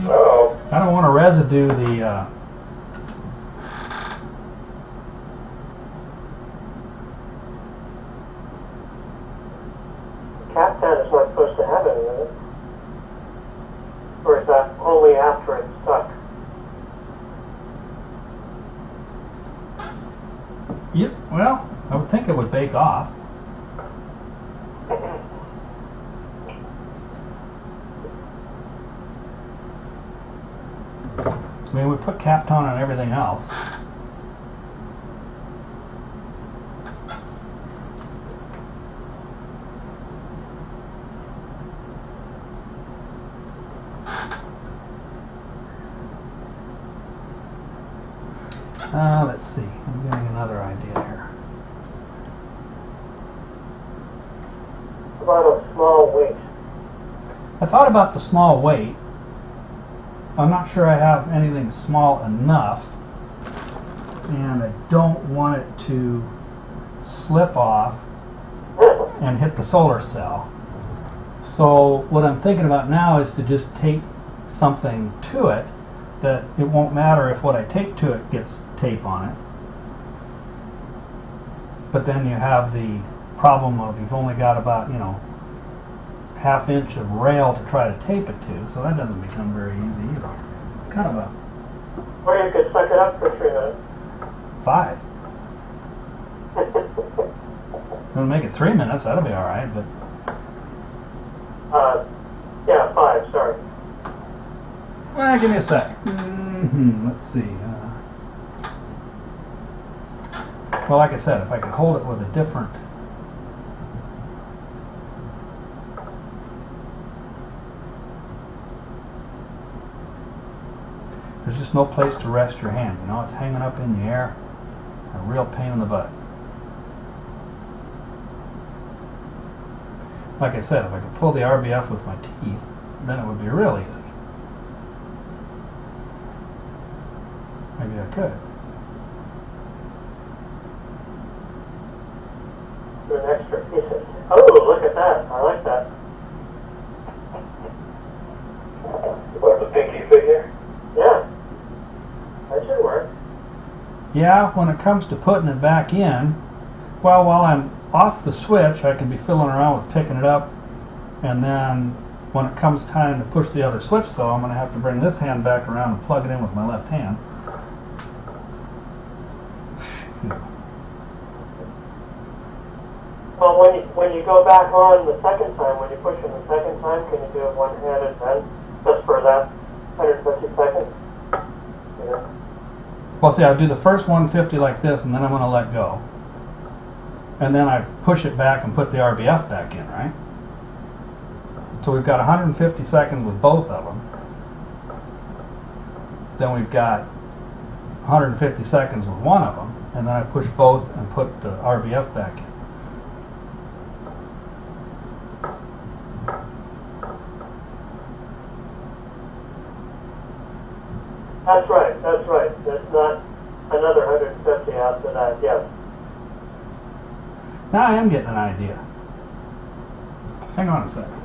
Uh-oh. I don't want to residue the CubeSat is not supposed to have any of it. Or is that only after it's stuck? Yep, well, I would think it would bake off. I mean, we put Kapton on everything else. Let's see. I'm getting another idea here. About a small weight. I thought about the small weight. I'm not sure I have anything small enough, and I don't want it to slip off and hit the solar cell. So what I'm thinking about now is to just tape something to it that it won't matter if what I tape to it gets tape on it. But then you have the problem of you've only got about, you know, half-inch of rail to try to tape it to, so that doesn't become very easy either. It's kind of a Or you could suck it up for 3 minutes. 5. We'll make it 3 minutes, that'll be alright, but Yeah, 5, sorry. well, give me a sec. Let's see. Well, like I said, if I could hold it with a different... There's just no place to rest your hand, you know, it's hanging up in the air. A real pain in the butt. Like I said, if I could pull the RBF with my teeth, then it would be real easy. Maybe I could. Do an extra piece of... Oh, look at that. I like that. What, the pinky figure? Yeah. That should work. Yeah, when it comes to putting it back in, well, while I'm off the switch, I can be fiddling around with picking it up, and then when it comes time to push the other switch, though, I'm going to have to bring this hand back around and plug it in with my left hand. Well, when you go back on the second time, when you push it the second time, can you do it one-handed then? Just for that 150 seconds? Yeah. Well, see, I'll do the first 150 like this, and then I'm going to let go. And then I push it back and put the RBF back in, right? So we've got 150 seconds with both of them. Then we've got 150 seconds with one of them, and then I push both and put the RBF back in. That's right, that's right. That's not another 150 after that, yes. Now I am getting an idea. Hang on a second.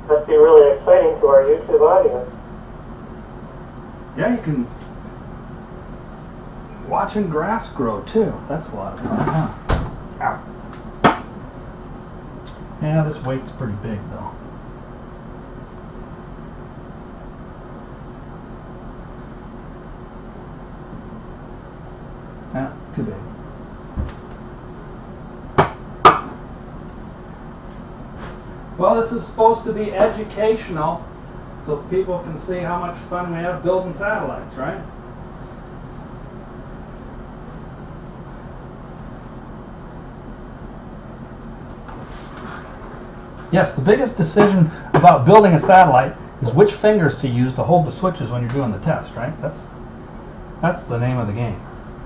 Must be really exciting to our YouTube audience. Yeah, you can watching grass grow too. That's a lot of fun, huh? Ow. Yeah, this weight's pretty big though. Yeah, too big. Well, this is supposed to be educational, so people can see how much fun we have building satellites, right? Yes, the biggest decision about building a satellite is which fingers to use to hold the switches when you're doing the test, right? That's the name of the game.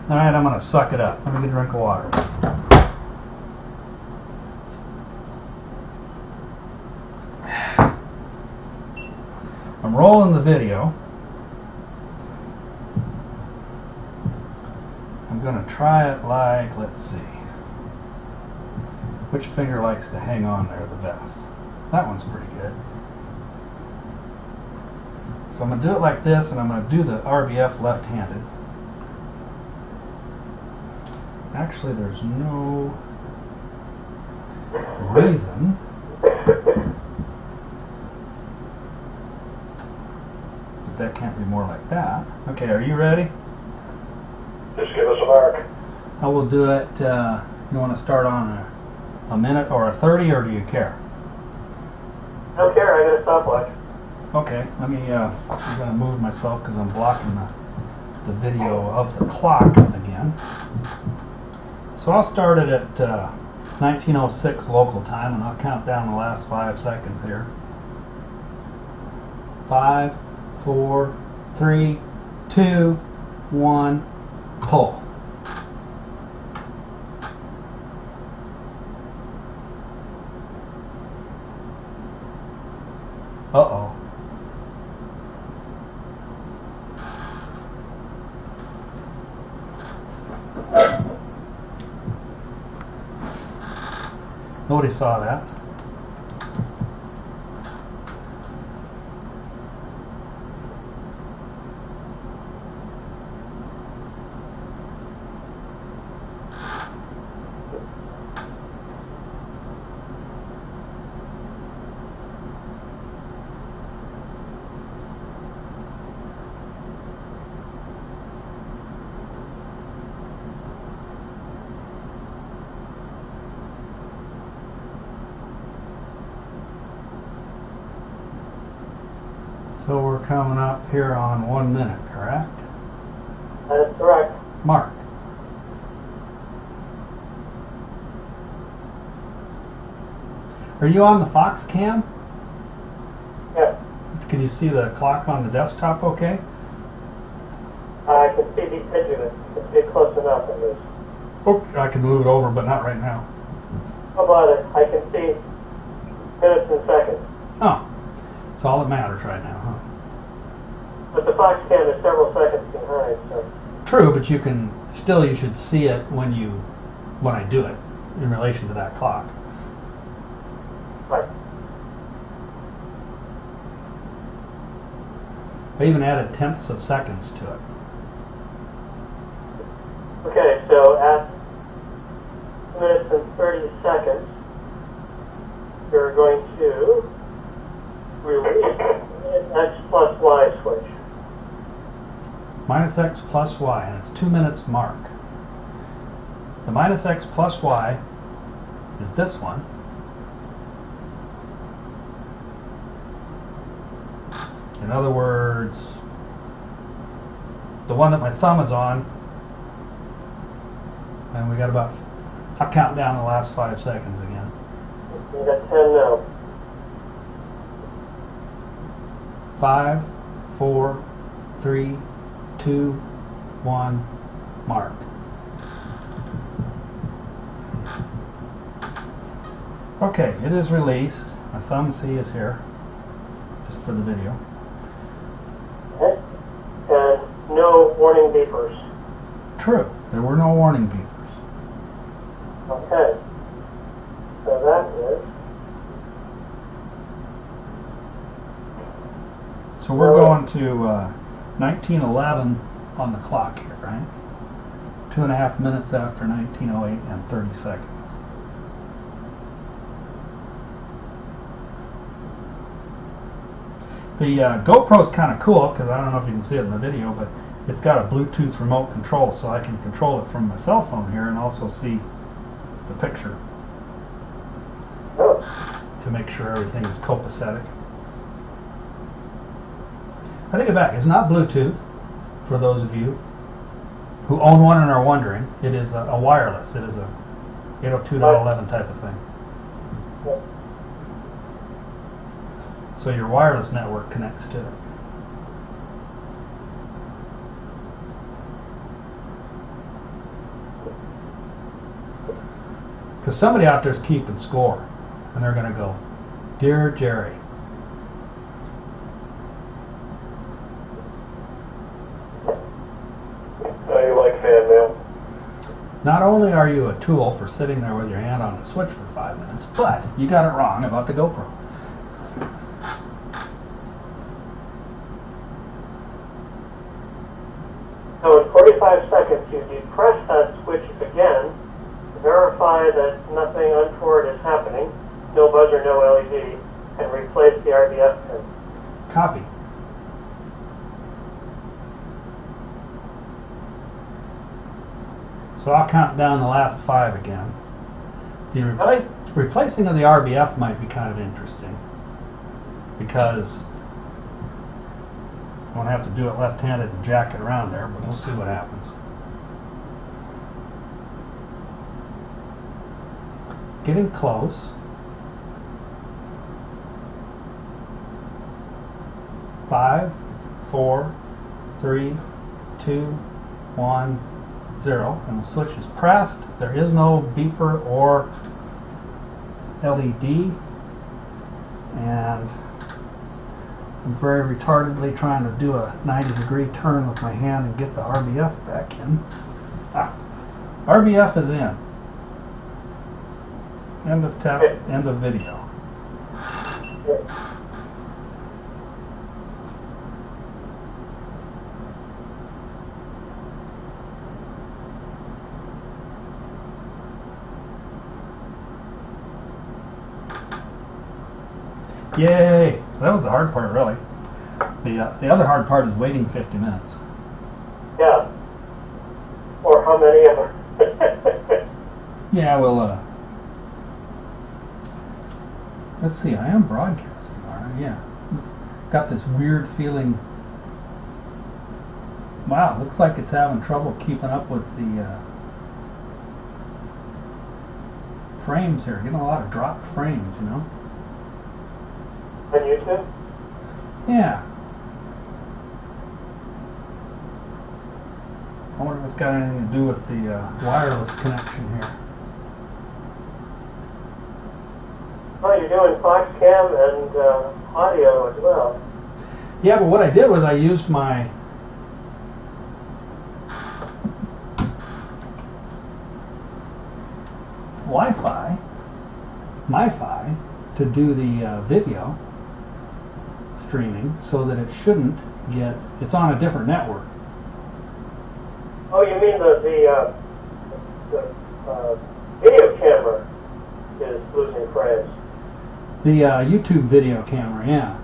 All right, I'm going to suck it up. Let me get a drink of water. I'm rolling the video. I'm going to try it like, let's see. Which finger likes to hang on there the best? That one's pretty good. So I'm going to do it like this, and I'm going to do the RBF left-handed. Actually, there's no reason that can't be more like that. Okay, are you ready? Just give us a mark. I will do it. You want to start on a minute or a 30, or do you care? I don't care, I got a stopwatch. Okay, let me, I'm going to move myself because I'm blocking the video of the clock again. So I'll start it at 1906 local time, and I'll count down the last 5 seconds here. 5, 4, 3, 2, 1, pull. Uh-oh. Nobody saw that. So we're coming up here on 1 minute, correct? That is correct. Mark. Are you on the Fox cam? Yes. Can you see the clock on the desktop okay? I can see the edge of it. It's get close enough at least. Oh, I can move it over, but not right now. How about it? I can see minutes and seconds. Oh, it's all that matters right now, huh? But the Fox cam is several seconds behind, so. True, but you can still, you should see it when I do it in relation to that clock. Right. I even added tenths of seconds to it. Okay, so at minutes and 30 seconds, you're going to release an X plus Y switch. Minus X plus Y, and it's 2 minutes mark. The minus X plus Y is this one. In other words, the one that my thumb is on, and we got about, I'll count down the last 5 seconds again. You got 10 now. 5, 4, 3, 2, 1, mark. Okay, it is released. My thumb C is here, just for the video. Okay. And no warning beepers. True, there were no warning beepers. Okay. So that is. So we're going to 1911 on the clock here, right? 2.5 minutes after 1908 and 30 seconds. The GoPro's kind of cool because I don't know if you can see it in the video, but it's got a Bluetooth remote control, so I can control it from my cell phone here and also see the picture Oh. to make sure everything is copacetic. I take it back. It's not Bluetooth, for those of you who own one and are wondering. It is a wireless. It is a 802.11 type of thing. Yeah. So your wireless network connects to it. Because somebody out there is keeping score, and they're going to go, "Dear Jerry." How you like fan mail? Not only are you a tool for sitting there with your hand on the switch for 5 minutes, but you got it wrong about the GoPro. So in 45 seconds, you depress that switch again, verify that nothing untoward is happening, no buzzer, no LED, and replace the RBF pin. Copy. So I'll count down the last 5 again. The replacing of the RBF might be kind of interesting because I'm going to have to do it left-handed and jack it around there, but we'll see what happens. Getting close. 5, 4, 3, 2, 1, 0, and the switch is pressed. There is no beeper or LED, and I'm very retardedly trying to do a 90-degree turn with my hand and get the RBF back in. RBF is in. End of test, end of video. Yay! That was the hard part, really. The other hard part is waiting 50 minutes. Yeah. Or how many ever. Yeah, well, let's see, I am broadcasting, all right, yeah. got this weird feeling. Wow, it looks like it's having trouble keeping up with the frames here. Getting a lot of dropped frames, you know? On YouTube? Yeah. I wonder if it's got anything to do with the wireless connection here. Oh, you're doing Foxcam and audio as well. Yeah, but what I did was I used my Wi-Fi, MiFi, to do the video streaming so that it shouldn't get, it's on a different network. Oh, you mean the video camera is losing frames? The YouTube video camera, yeah.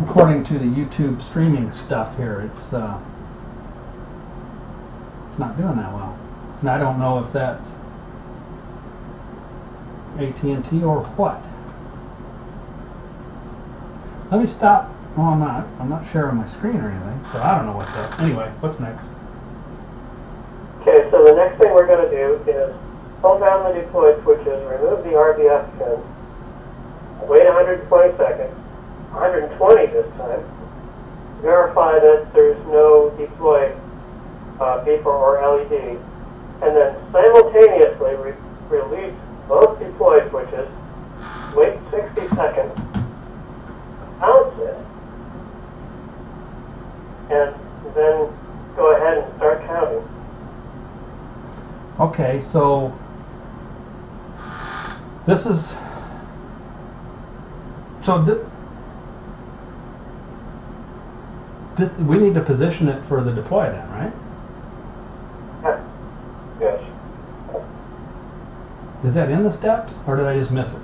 According to the YouTube streaming stuff here, it's not doing that well. And I don't know if that's AT&T or what. Let me stop. Oh, I'm not sharing my screen or anything, so I don't know what's up. Anyway, what's next? Okay, so the next thing we're going to do is hold down the deployed switches, remove the RBF pin, wait 120 seconds, 120 this time, verify that there's no deployed beeper or LED, and then simultaneously release both deployed switches, wait 60 seconds, bounce it, and then go ahead and start counting. Okay, so this is we need to position it for the deploy then, right? Yes. Yes. Is that in the steps, or did I just miss it?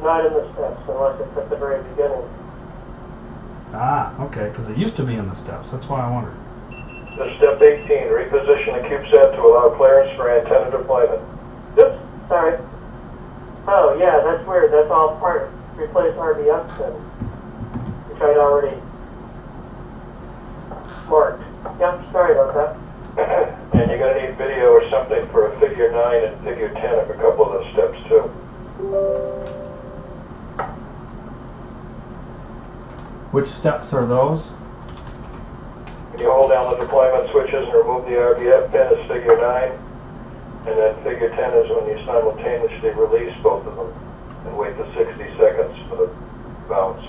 Not in the steps, unless it's at the very beginning. Ah, okay, because it used to be in the steps. That's why I wondered. So step 18, reposition the CubeSat to allow clearance for antenna deployment. Oops, sorry. Oh, yeah, that's weird. That's all part. Replace RBF pin, which I'd already marked. Yep, sorry about that. And you're going to need video or something for a figure 9 and figure 10 of a couple of those steps too. Which steps are those? When you hold down the deployment switches and remove the RBF pin is figure 9, and then figure 10 is when you simultaneously release both of them and wait the 60 seconds for the bounce.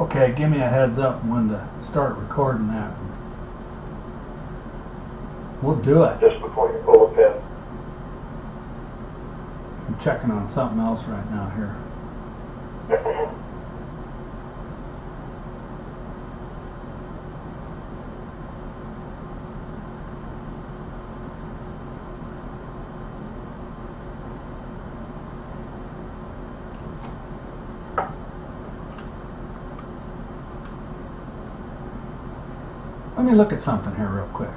Okay, give me a heads up when to start recording that. We'll do it. Just before you pull the pin. I'm checking on something else right now here. Let me look at something here real quick.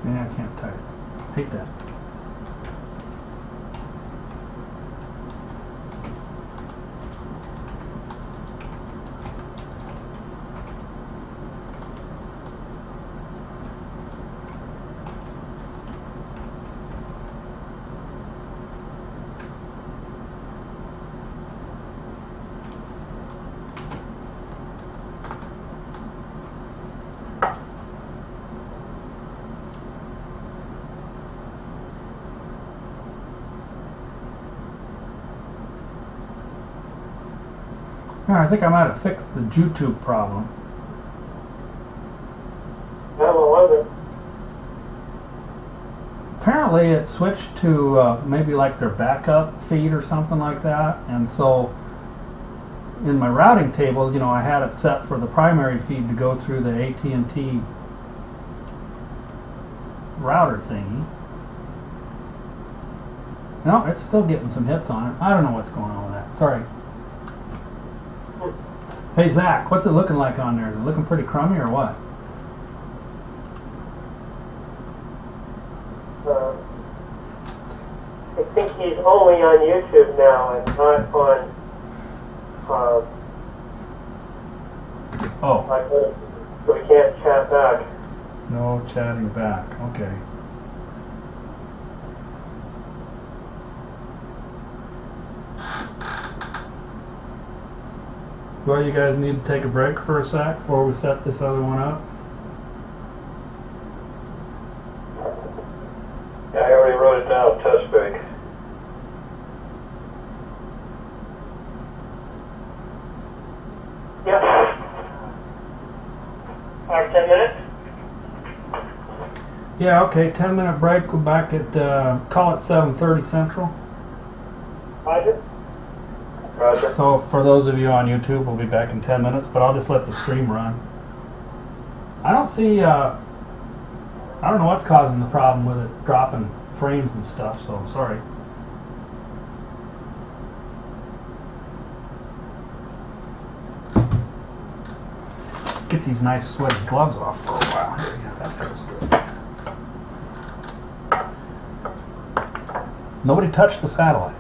Yeah, I can't type. Hate that. I think I might have fixed the YouTube problem. Yeah, what was it? Apparently it switched to maybe like their backup feed or something like that, and so in my routing tables, you know, I had it set for the primary feed to go through the AT&T router thingy. No, it's still getting some hits on it. I don't know what's going on with that. Sorry. Hey Zach, what's it looking like on there? Is it looking pretty crummy or what? I think he's only on YouTube now and not on, Oh, so we can't chat back. no chatting back. Okay. Well, you guys need to take a break for a sec before we set this other one up. Yeah, I already wrote it down, test bake. Yep. 5, 10 minutes? Yeah, okay, 10-minute break. We're back at, call it 7:30 Central. Roger? Roger. So for those of you on YouTube, we'll be back in 10 minutes, but I'll just let the stream run. I don't see, I don't know what's causing the problem with it dropping frames and stuff, so I'm sorry. Get these nice sweaty gloves off for a while. Yeah, that feels good. Nobody touched the satellite.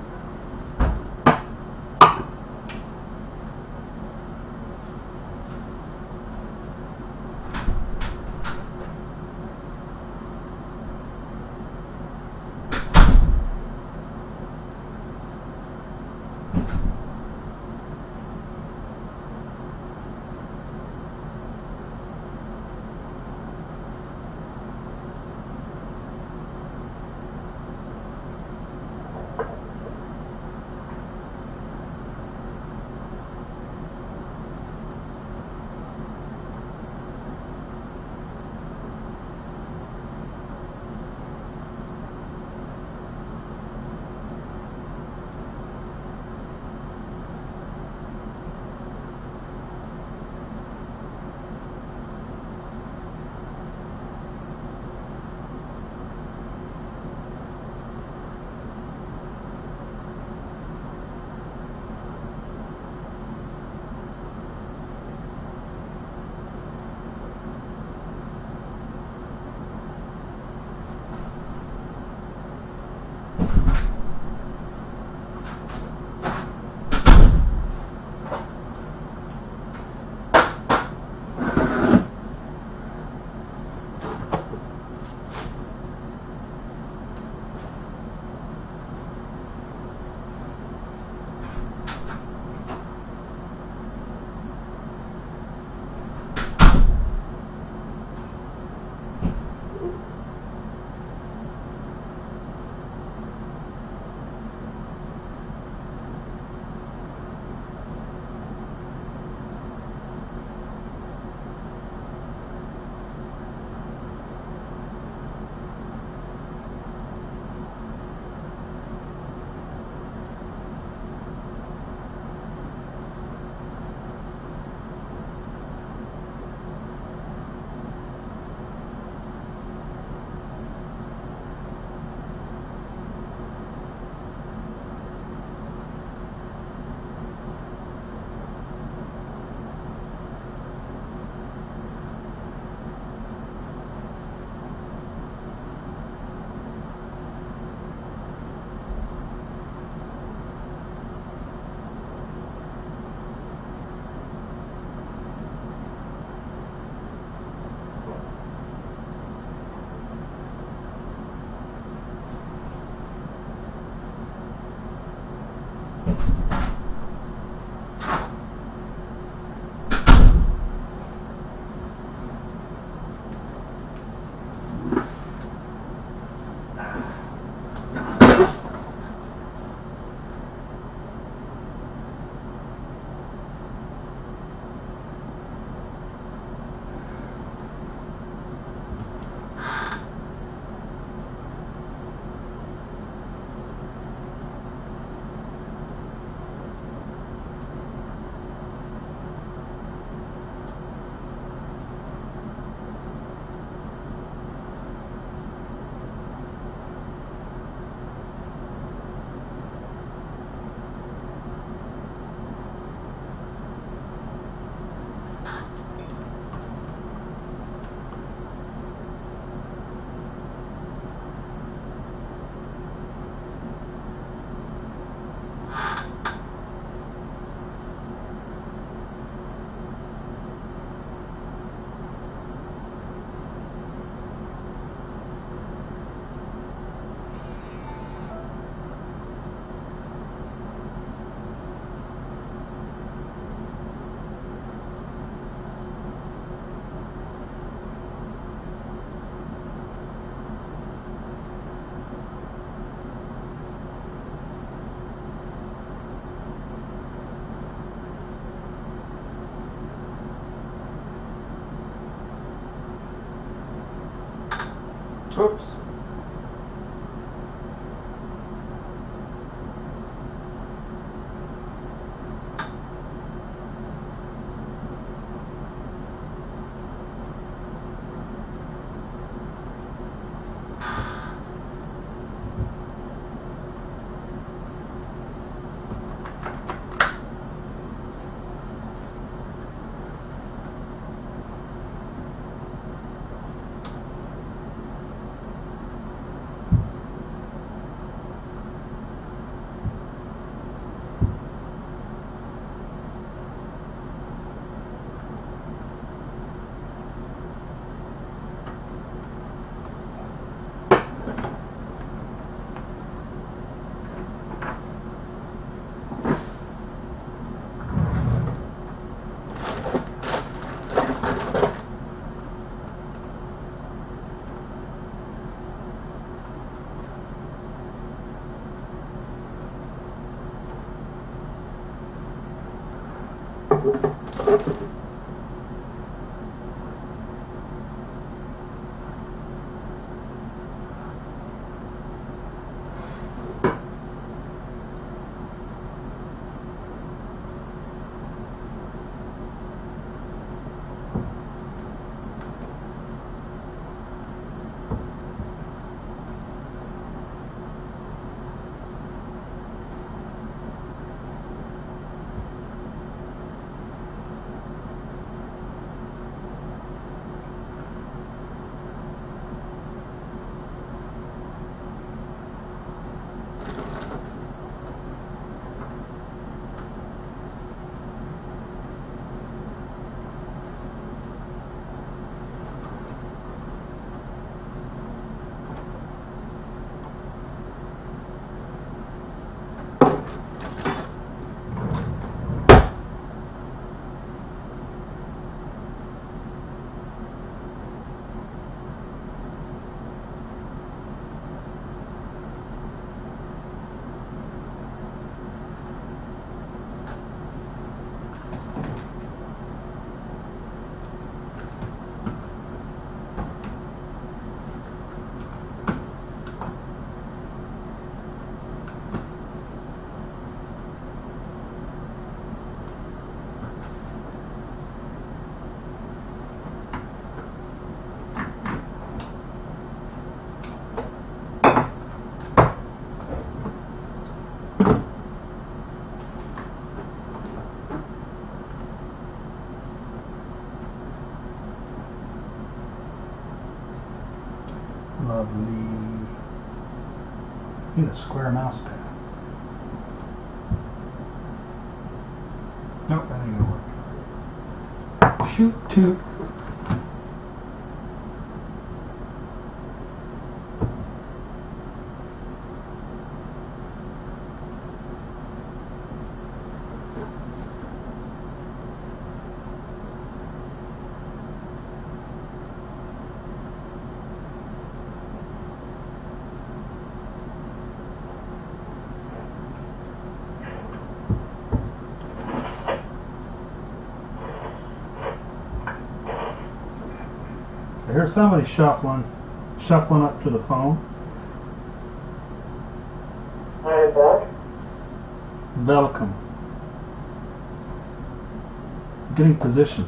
Oops. Lovely. Need a square mouse pad. Nope, that ain't gonna work. Shoot toot. I hear somebody shuffling up to the phone. I am back. Welcome. Getting positioned.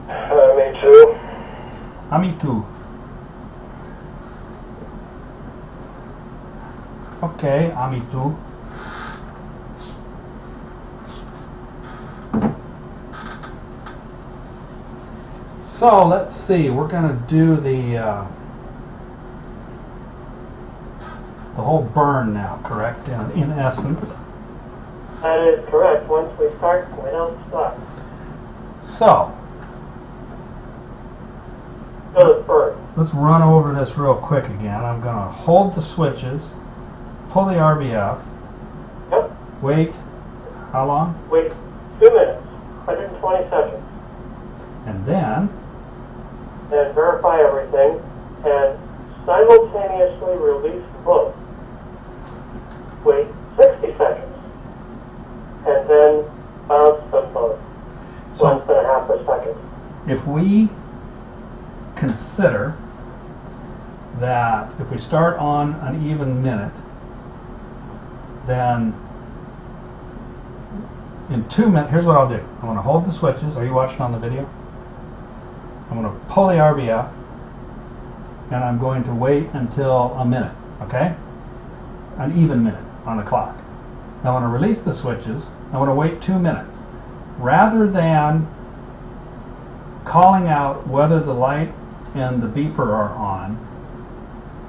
Me too. Me too. Okay, me too. So let's see. We're gonna do the whole burn now, correct? In essence. That is correct. Once we start, we don't stop. So Go to burn. let's run over this real quick again. I'm gonna hold the switches, pull the RBF, Yep. wait. How long? Wait 2 minutes, 120 seconds. And then Then verify everything and simultaneously release both. Wait 60 seconds and then bounce them both. So- 1.5 per second. if we consider that if we start on an even minute, then in 2 minutes, here's what I'll do. I'm going to hold the switches. Are you watching on the video? I'm going to pull the RBF, and I'm going to wait until a minute, okay? An even minute on the clock. Now I'm going to release the switches. I'm going to wait 2 minutes. Rather than calling out whether the light and the beeper are on,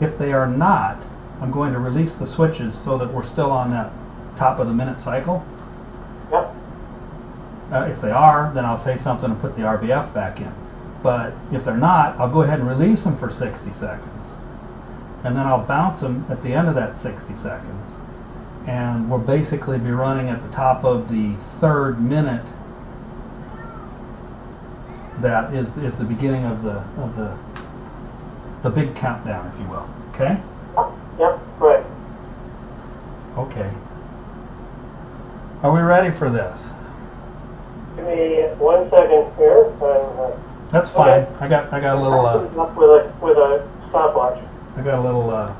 if they are not, I'm going to release the switches so that we're still on that top of the minute cycle. Yep. If they are, then I'll say something and put the RBF back in. But if they're not, I'll go ahead and release them for 60 seconds. And then I'll bounce them at the end of that 60 seconds. And we'll basically be running at the top of the 3rd minute. That is the beginning of the big countdown, if you will. Okay? Yep, right. Okay. Are we ready for this? Give me 1 second here. That's fine. Okay. I got a little Up with a stopwatch. I got a little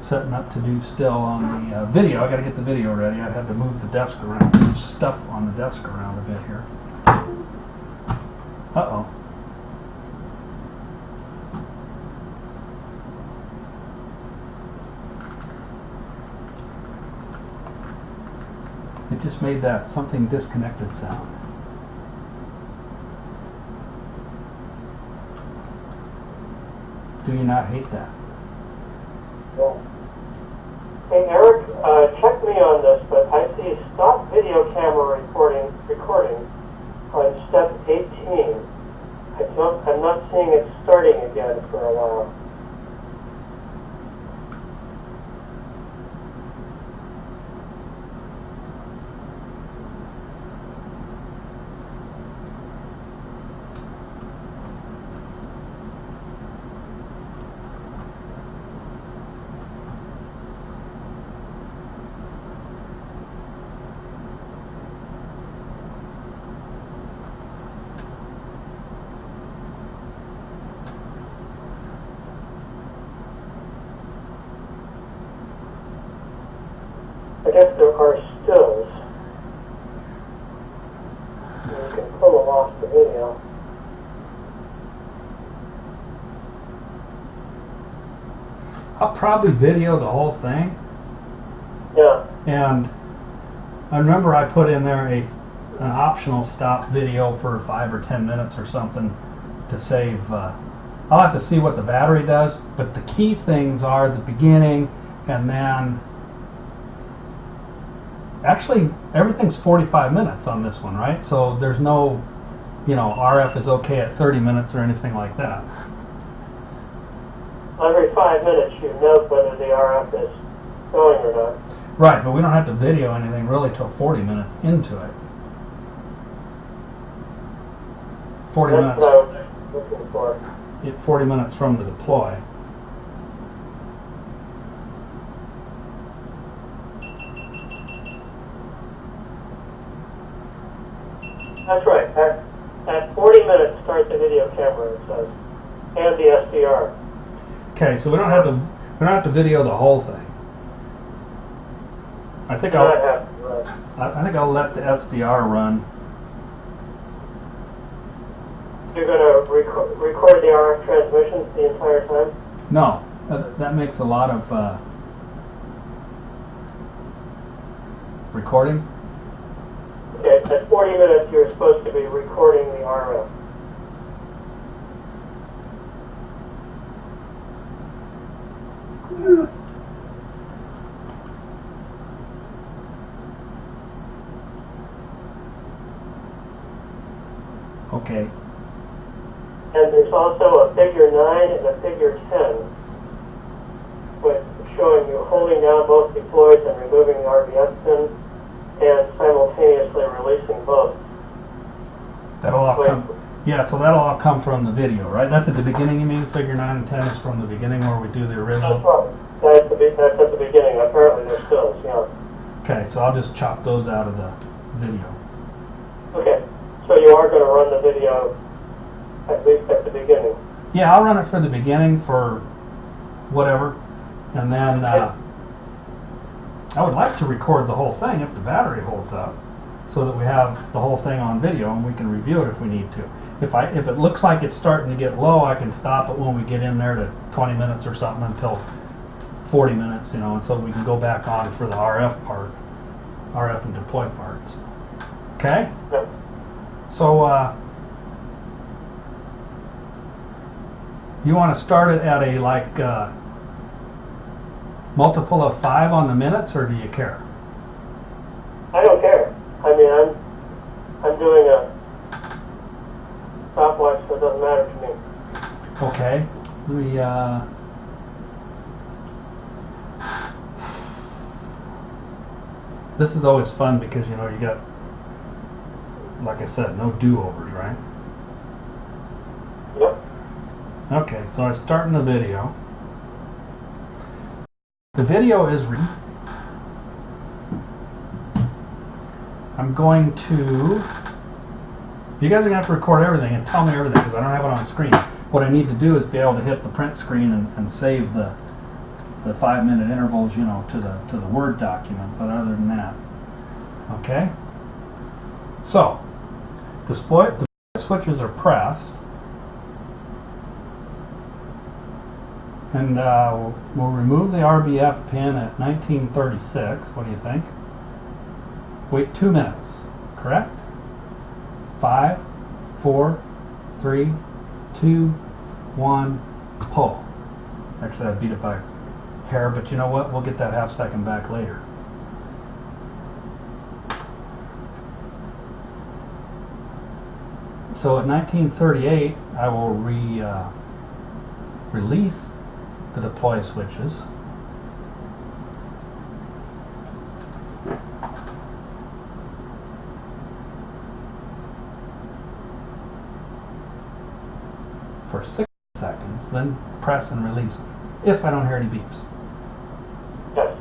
setting up to do still on the video. I got to get the video ready. I had to move the desk around, some stuff on the desk around a bit here. Uh-oh. It just made that something disconnected sound. Do you not hate that? Yeah. Hey Eric, check me on this, but I see stop video camera recording on step 18. I'm not seeing it starting again for a while. I guess there are stills. You can pull them off the video. I'll probably video the whole thing. Yeah. And I remember I put in there an optional stop video for 5 or 10 minutes or something to save. I'll have to see what the battery does, but the key things are the beginning and then. Actually, everything's 45 minutes on this one, right? So there's no, RF is okay at 30 minutes or anything like that. Every 5 minutes you note whether the RF is going or not. Right, but we don't have to video anything really till 40 minutes into it. 40 That's minutes. what I was looking for. 40 minutes from the deploy. That's right. At 40 minutes, start the video camera, it says, and the SDR. Okay, so we don't have to video the whole thing. I think I think I'll let the SDR run. You're going to record the RF transmissions the entire time? No, that makes a lot of recording. Okay, at 40 minutes, you're supposed to be recording the RF. Okay. And there's also a figure 9 and a figure 10, with showing you holding down both deploys and removing the RBF pin, and simultaneously releasing both. That'll all come. Yeah, so that'll all come from the video, right? That's at the beginning, you mean? Figure 9 and 10 is from the beginning where we do the original? That's right. That's at the beginning. Apparently they're stills, yeah. Okay, so I'll just chop those out of the video. Okay, so you are going to run the video at least at the beginning. Yeah, I'll run it for the beginning for whatever, and then I would like to record the whole thing if the battery holds up, so that we have the whole thing on video and we can review it if we need to. If it looks like it's starting to get low, I can stop it when we get in there to 20 minutes or something until 40 minutes, you know, and so we can go back on for the RF part, RF and deploy parts. Okay? Yep. So you want to start it at a like multiple of 5 on the minutes, or do you care? I don't care. I mean, I'm doing a stopwatch, so it doesn't matter to me. Okay. Let me this is always fun because, you know, you got, like I said, no do-overs, right? Yep. Okay, so I'm starting the video. The video is I'm going to, you guys are going to have to record everything and tell me everything because I don't have it on screen. What I need to do is be able to hit the print screen and save the 5-minute intervals, you know, to the Word document, but other than that, okay? So, the switches are pressed, and we'll remove the RBF pin at 1936. What do you think? Wait 2 minutes, correct? 5, 4, 3, 2, 1, pull. Actually, I beat it by hair, but you know what? We'll get that half second back later. So at 1938, I will release the deploy switches. For 6 seconds, then press and release them, if I don't hear any beeps. Yes.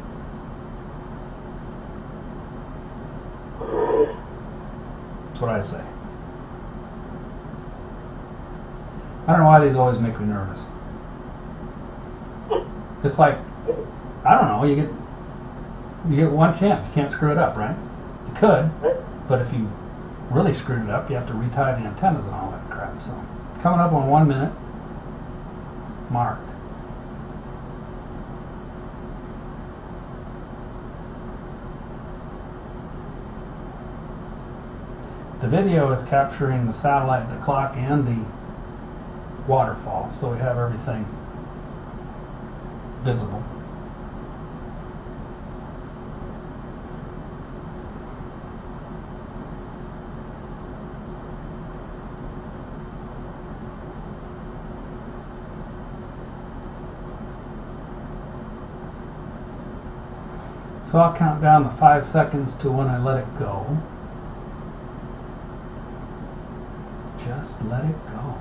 That's what I say. I don't know why these always make me nervous. It's like, I don't know, you get one chance. You can't screw it up, right? You could, but if you really screwed it up, you have to retie the antennas and all that crap. So, coming up on 1 minute, marked. The video is capturing the satellite, the clock, and the waterfall, so we have everything visible. So I'll count down the 5 seconds to when I let it go. Just let it go.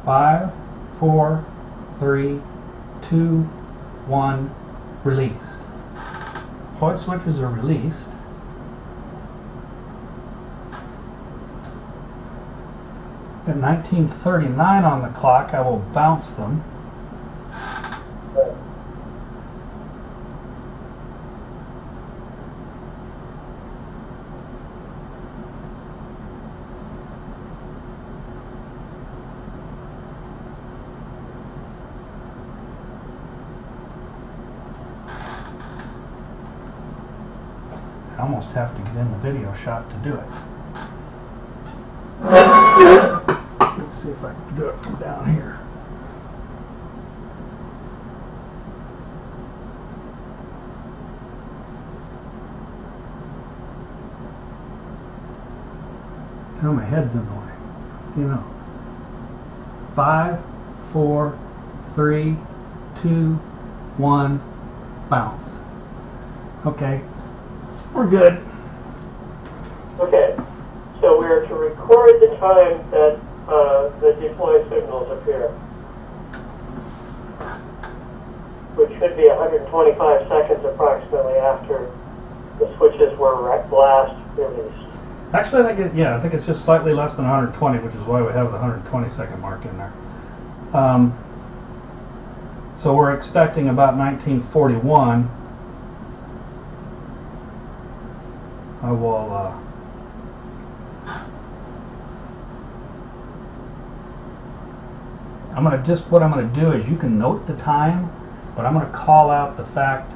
Five, 4, 3, 2, 1, released. Point switches are released. At 1939 on the clock, I will bounce them. I almost have to get in the video shot to do it. Let's see if I can do it from down here. Tell my head's in the way. You know. 5, 4, 3, 2, 1, bounce. Okay. We're good. Okay. So we're to record the time that the deploy signals appear, which should be 125 seconds approximately after the switches were last released. Actually, I think it's just slightly less than 120, which is why we have the 120-second mark in there. So we're expecting about 1941. I will. What I'm going to do is, you can note the time, but I'm going to call out the fact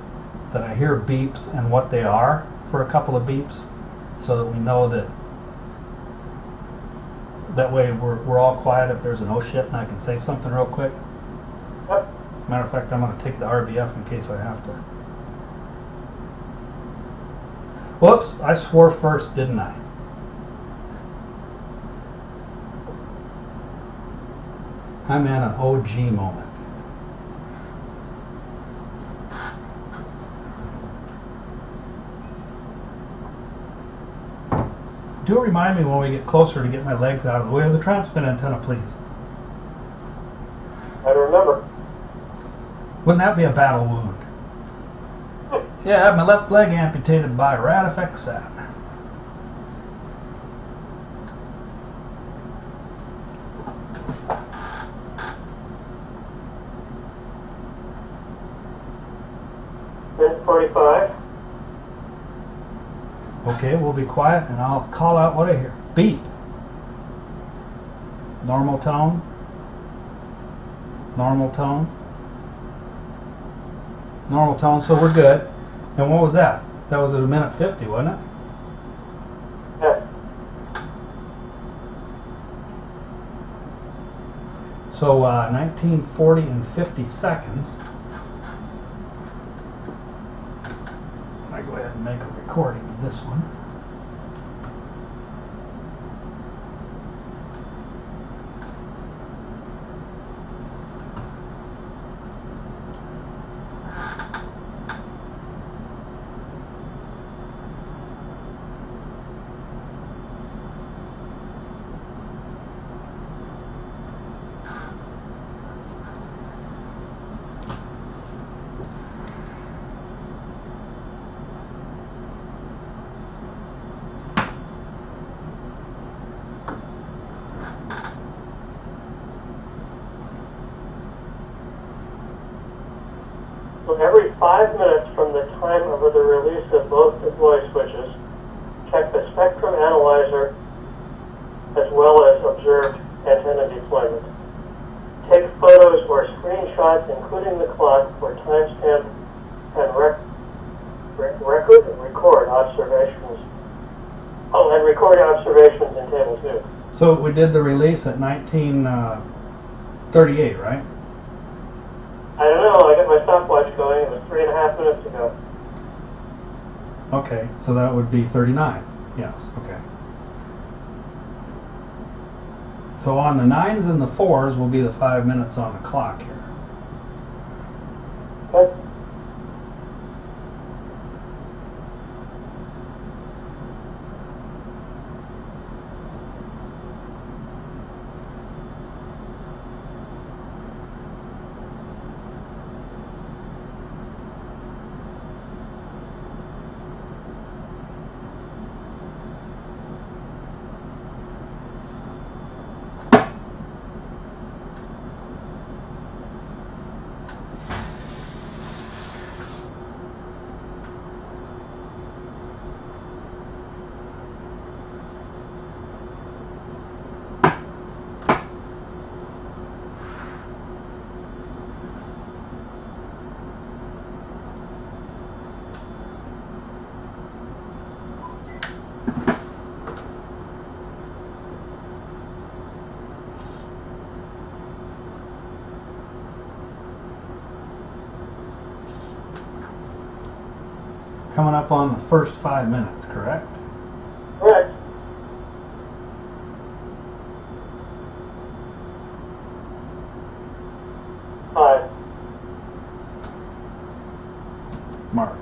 that I hear beeps and what they are for a couple of beeps, so that we know that way we're all quiet if there's an oh shit and I can say something real quick. Yep. Matter of fact, I'm going to take the RBF in case I have to. Whoops, I swore first, didn't I? I'm in an OG moment. Do remind me when we get closer to get my legs out of the way of the transmit antenna, please. I remember. Wouldn't that be a battle wound? Yeah, I had my left leg amputated by RadFxSat. Minute 45. Okay, we'll be quiet and I'll call out what I hear. Beep. Normal tone. Normal tone. Normal tone, so we're good. And what was that? That was at a minute 50, wasn't it? Yes. So 1940 and 50 seconds. I go ahead and make a recording of this one. So every 5 minutes from the time of the release of both deploy switches, check the spectrum analyzer as well as observed antenna deployment. Take photos or screenshots, including the clock, for timestamp and record observations. Oh, and record observations in table 2. So we did the release at 1938, right? I don't know, I got my stopwatch going, it was 3.5 minutes ago. Okay, so that would be 39. Yes, okay. So on the 9s and the 4s will be the 5 minutes on the clock here. Okay. Coming up on the first 5 minutes, correct? Correct. Five. Mark.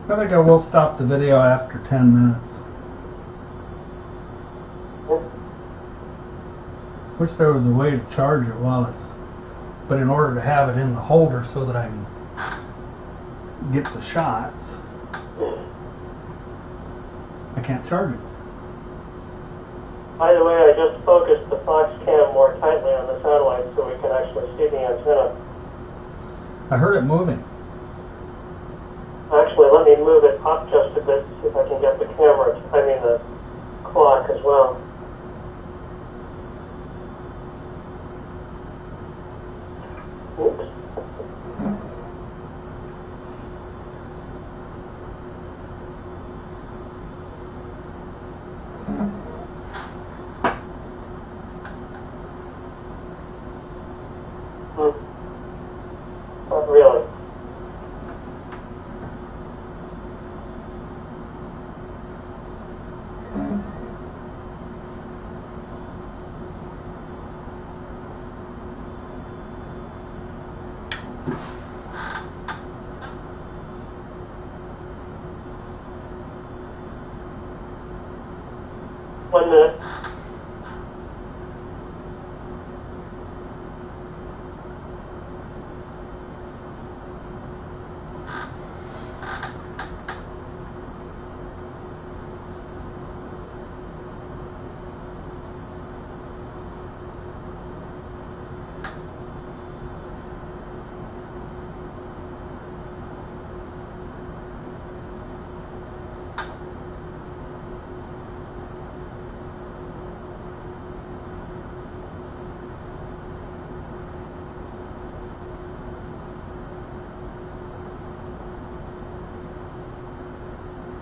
I think I will stop the video after 10 minutes. Wish there was a way to charge it while it's, but in order to have it in the holder so that I can get the shots, I can't charge it. By the way, I just focused the Fox cam more tightly on the satellite so we can actually see the antenna. I heard it moving. Actually, let me move it up just a bit, see if I can get the camera, the clock as well. Oops. Not really. One minute.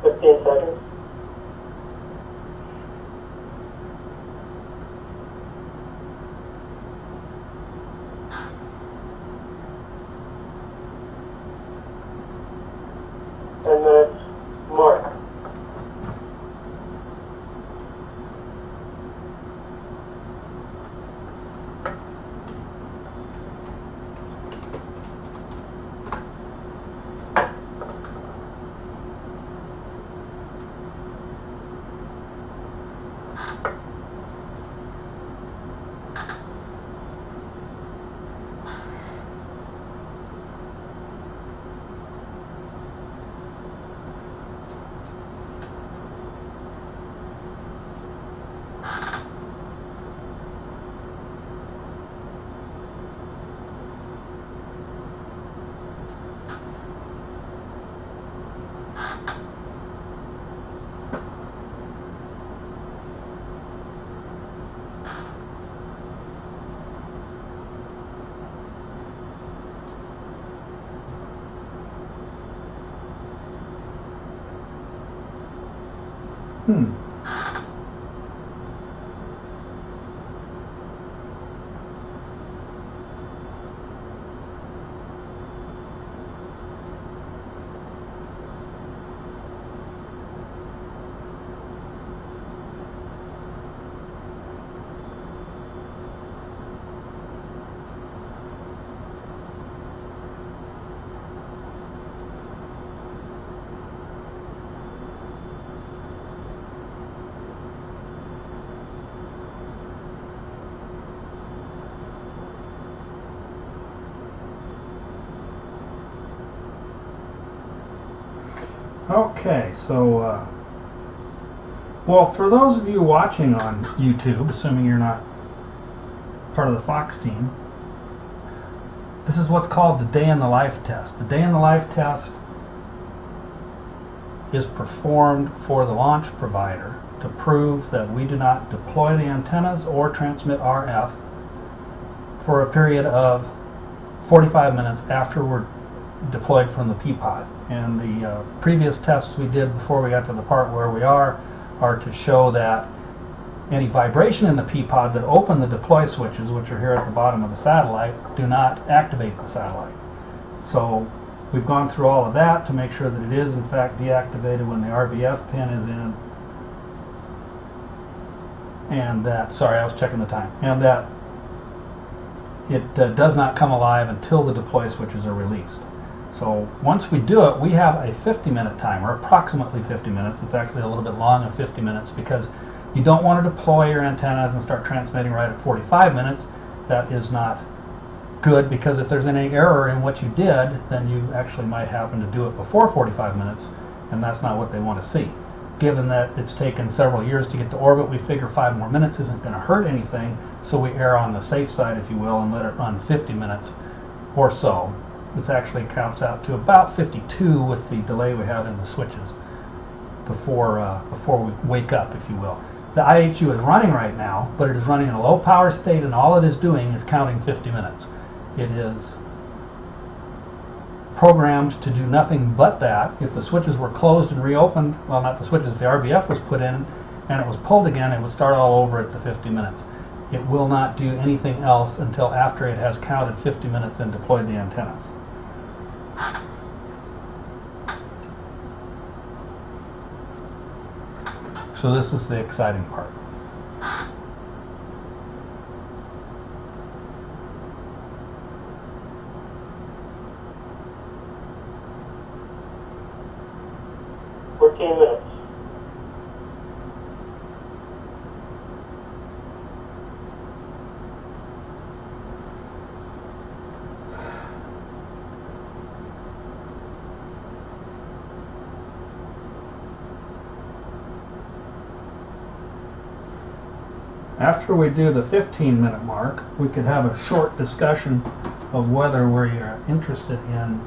Seconds. And minutes. Mark. Okay, so, well, for those of you watching on YouTube, assuming you're not part of the Fox team, this is what's called the day in the life test. The day in the life test is performed for the launch provider to prove that we do not deploy the antennas or transmit RF for a period of 45 minutes after we're deployed from the P-pod. And the previous tests we did before we got to the part where we are to show that any vibration in the P-pod that open the deploy switches, which are here at the bottom of the satellite, do not activate the satellite. So we've gone through all of that to make sure that it is in fact deactivated when the RBF pin is in, and that, sorry, I was checking the time, and that it does not come alive until the deploy switches are released. So once we do it, we have a 50-minute timer, approximately 50 minutes. It's actually a little bit long of 50 minutes because you don't want to deploy your antennas and start transmitting right at 45 minutes. That is not good, because if there's any error in what you did, then you actually might happen to do it before 45 minutes, and that's not what they want to see. Given that it's taken several years to get to orbit, we figure 5 more minutes isn't going to hurt anything, so we err on the safe side, if you will, and let it run 50 minutes or so. This actually counts out to about 52 with the delay we have in the switches before we wake up, if you will. The IHU is running right now, but it is running in a low power state, and all it is doing is counting 50 minutes. It is programmed to do nothing but that. If the switches were closed and reopened, well, not the switches, if the RBF was put in and it was pulled again, it would start all over at the 50 minutes. It will not do anything else until after it has counted 50 minutes and deployed the antennas. So this is the exciting part. Minutes. After we do the 15-minute mark, we could have a short discussion of whether we're interested in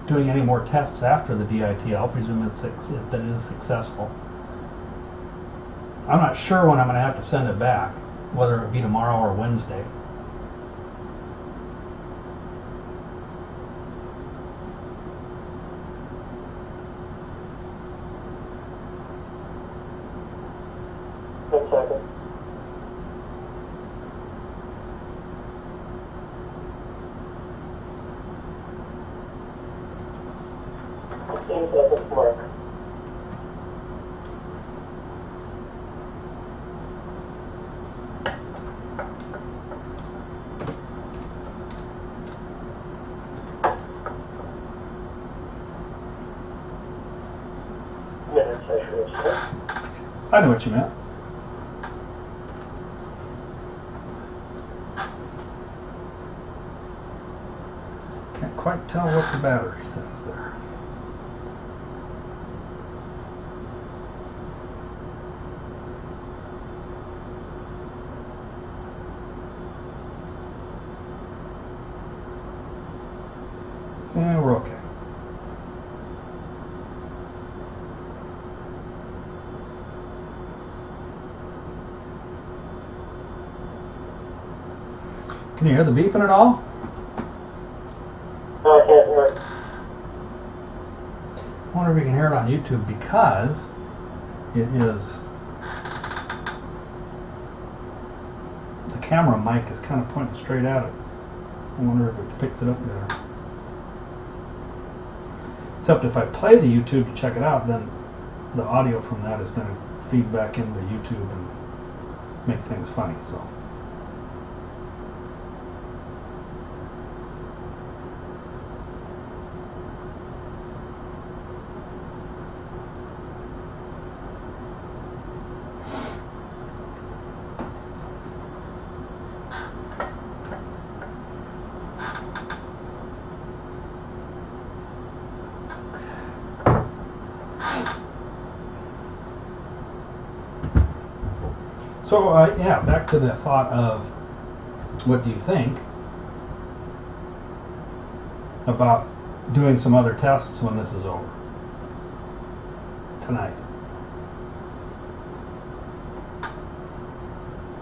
doing any more tests after the DITL, presuming that it is successful. I'm not sure when I'm going to have to send it back, whether it be tomorrow or Wednesday. I know what you meant. Can't quite tell what the battery says there. Yeah, we're okay. Can you hear the beeping at all? No, I can't hear it. I wonder if you can hear it on YouTube, because it is, the camera mic is kind of pointing straight at it. I wonder if it picks it up there. Except if I play the YouTube to check it out, then the audio from that is going to feed back into YouTube and make things funny. So. So, yeah, back to the thought of what do you think about doing some other tests when this is over tonight?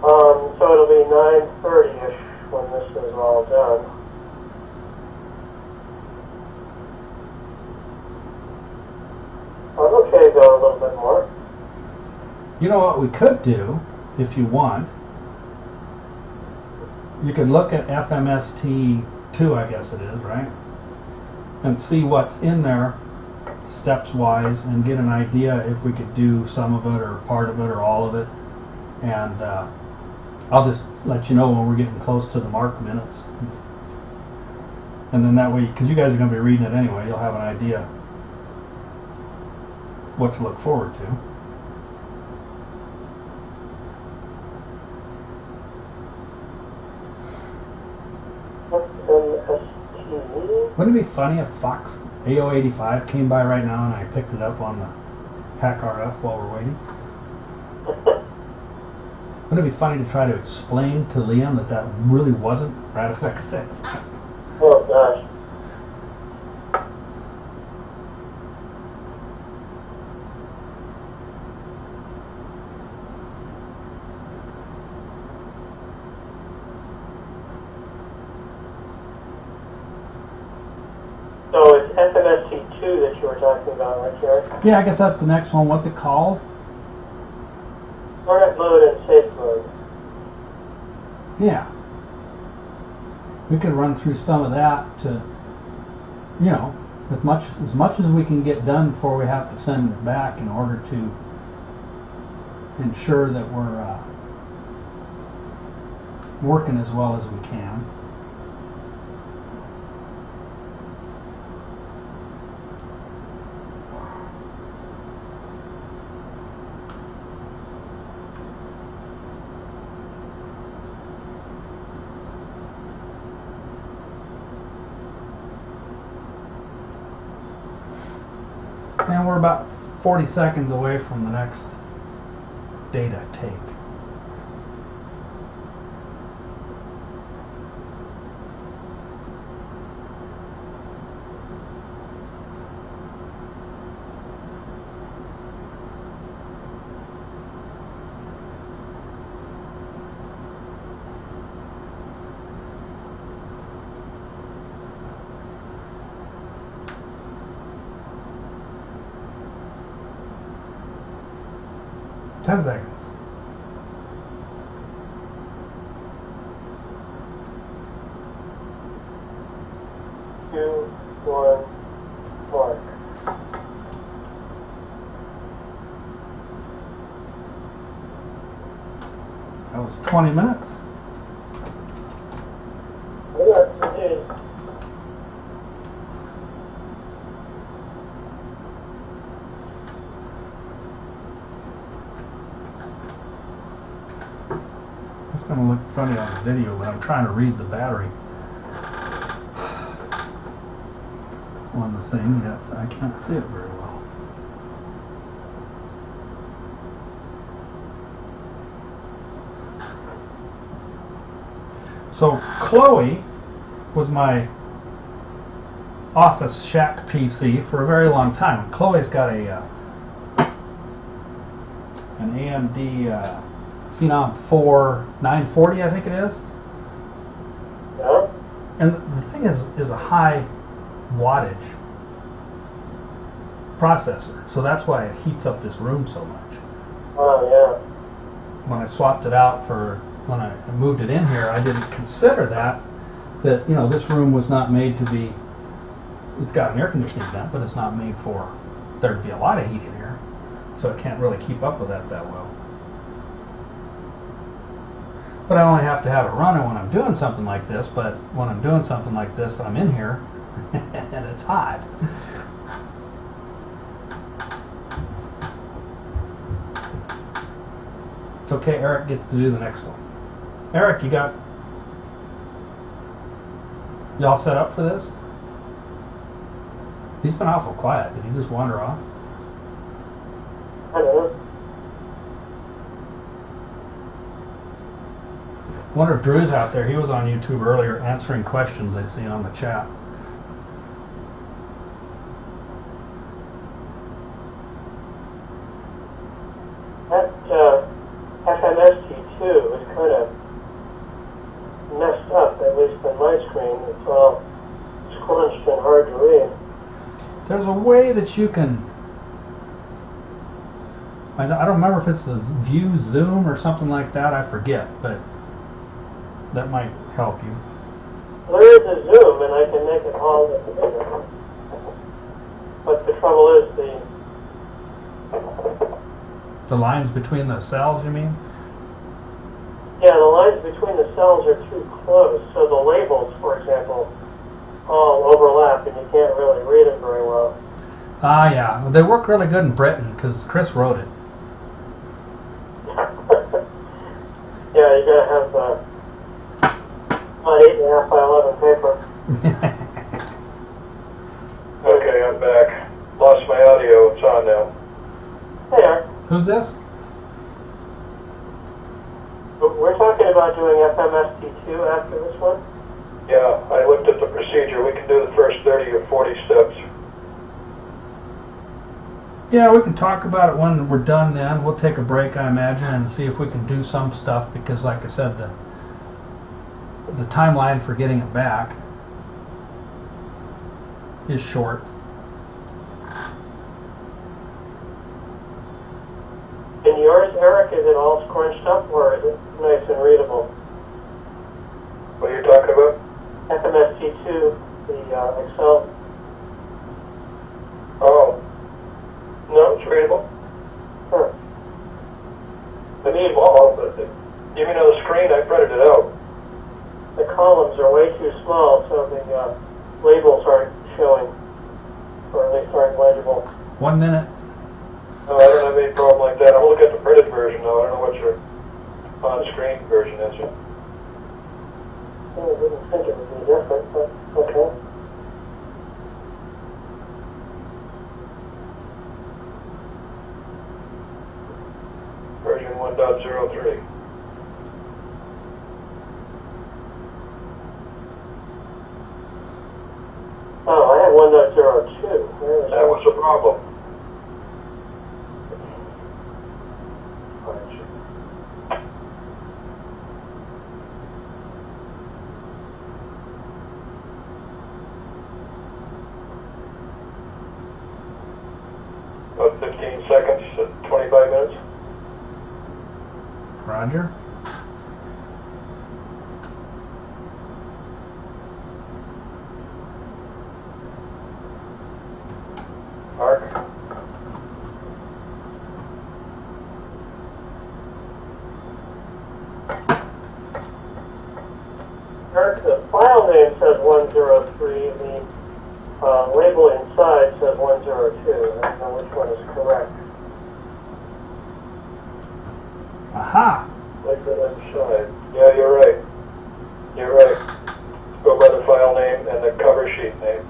So it'll be 9:30-ish when this is all done. I'm okay to go a little bit more. You know what we could do, if you want? You could look at FMST2, I guess it is, right? And see what's in there steps-wise and get an idea if we could do some of it or part of it or all of it. And I'll just let you know when we're getting close to the mark minutes. And then that way, because you guys are going to be reading it anyway, you'll have an idea what to look forward to. Wouldn't it be funny if Fox AO85 came by right now and I picked it up on the Hack RF while we're waiting? Wouldn't it be funny to try to explain to Liam that that really wasn't RadFxSat? Oh gosh. So it's FMST2 that you were talking about, right, Jerry? Yeah, I guess that's the next one. What's it called? Startup mode and safe mode. Yeah. We could run through some of that to, you know, as much as we can get done before we have to send it back in order to ensure that we're working as well as we can. And we're about 40 seconds away from the next data take. Ten seconds. Two, one, mark. That was 20 minutes. Yes, indeed. It's going to look funny on the video, but I'm trying to read the battery on the thing that I can't see it very well. So Chloe was my office shack PC for a very long time. Chloe's got a an AMD Phenom 4 940, I think it is. Yeah? And the thing is a high wattage processor, so that's why it heats up this room so much. Oh, yeah. When I swapped it out for, when I moved it in here, I didn't consider that you know, this room was not made to be, it's got an air conditioning vent, but it's not made for there to be a lot of heat in here, so it can't really keep up with that well. But I only have to have it running when I'm doing something like this, but when I'm doing something like this, I'm in here and it's hot. It's okay, Eric gets to do the next one. Eric, you all set up for this? He's been awful quiet. Did he just wander off? I don't know. I wonder if Drew's out there. He was on YouTube earlier answering questions I see on the chat. That FMST2 is kind of messed up, at least on my screen. It's all scrunched and hard to read. There's a way that you can, I don't remember if it's the view zoom or something like that, I forget, but that might help you. There is a zoom, and I can make it all the bigger. But the trouble is The lines between the cells, you mean? the lines between the cells are too close. So the labels, for example, all overlap and you can't really read it very well. Ah, yeah. Well, they work really good in Britain because Chris wrote it. Yeah, you gotta have about 8.5 by 11 paper. Okay, I'm back. Lost my audio. It's on now. Hey, Eric. Who's this? We're talking about doing FMST2 after this one. Yeah, I looked at the procedure. We can do the first 30 or 40 steps. Yeah, we can talk about it when we're done then. We'll take a break, I imagine, and see if we can do some stuff because, like I said, the timeline for getting it back is short. In yours, Eric, is it all scrunched up or is it nice and readable? What are you talking about? FMST2, the Excel. Oh. No, it's readable. Huh. I need all, but you mean on the screen? I printed it out. The columns are way too small, so the labels aren't showing, or at least aren't legible. 1 minute. No, I don't have any problem like that. I'm looking at the printed version though. I don't know what your on-screen version is. I didn't think it would be different, but okay. Version 1.03. Oh, I have 1.02. That was a problem. About 15 seconds, 25 minutes. Roger. Mark? Eric, the file name says 103, the label inside says 102. I don't know which one is correct. Aha! Label inside. Yeah, you're right. You're right. Go by the file name and the cover sheet name.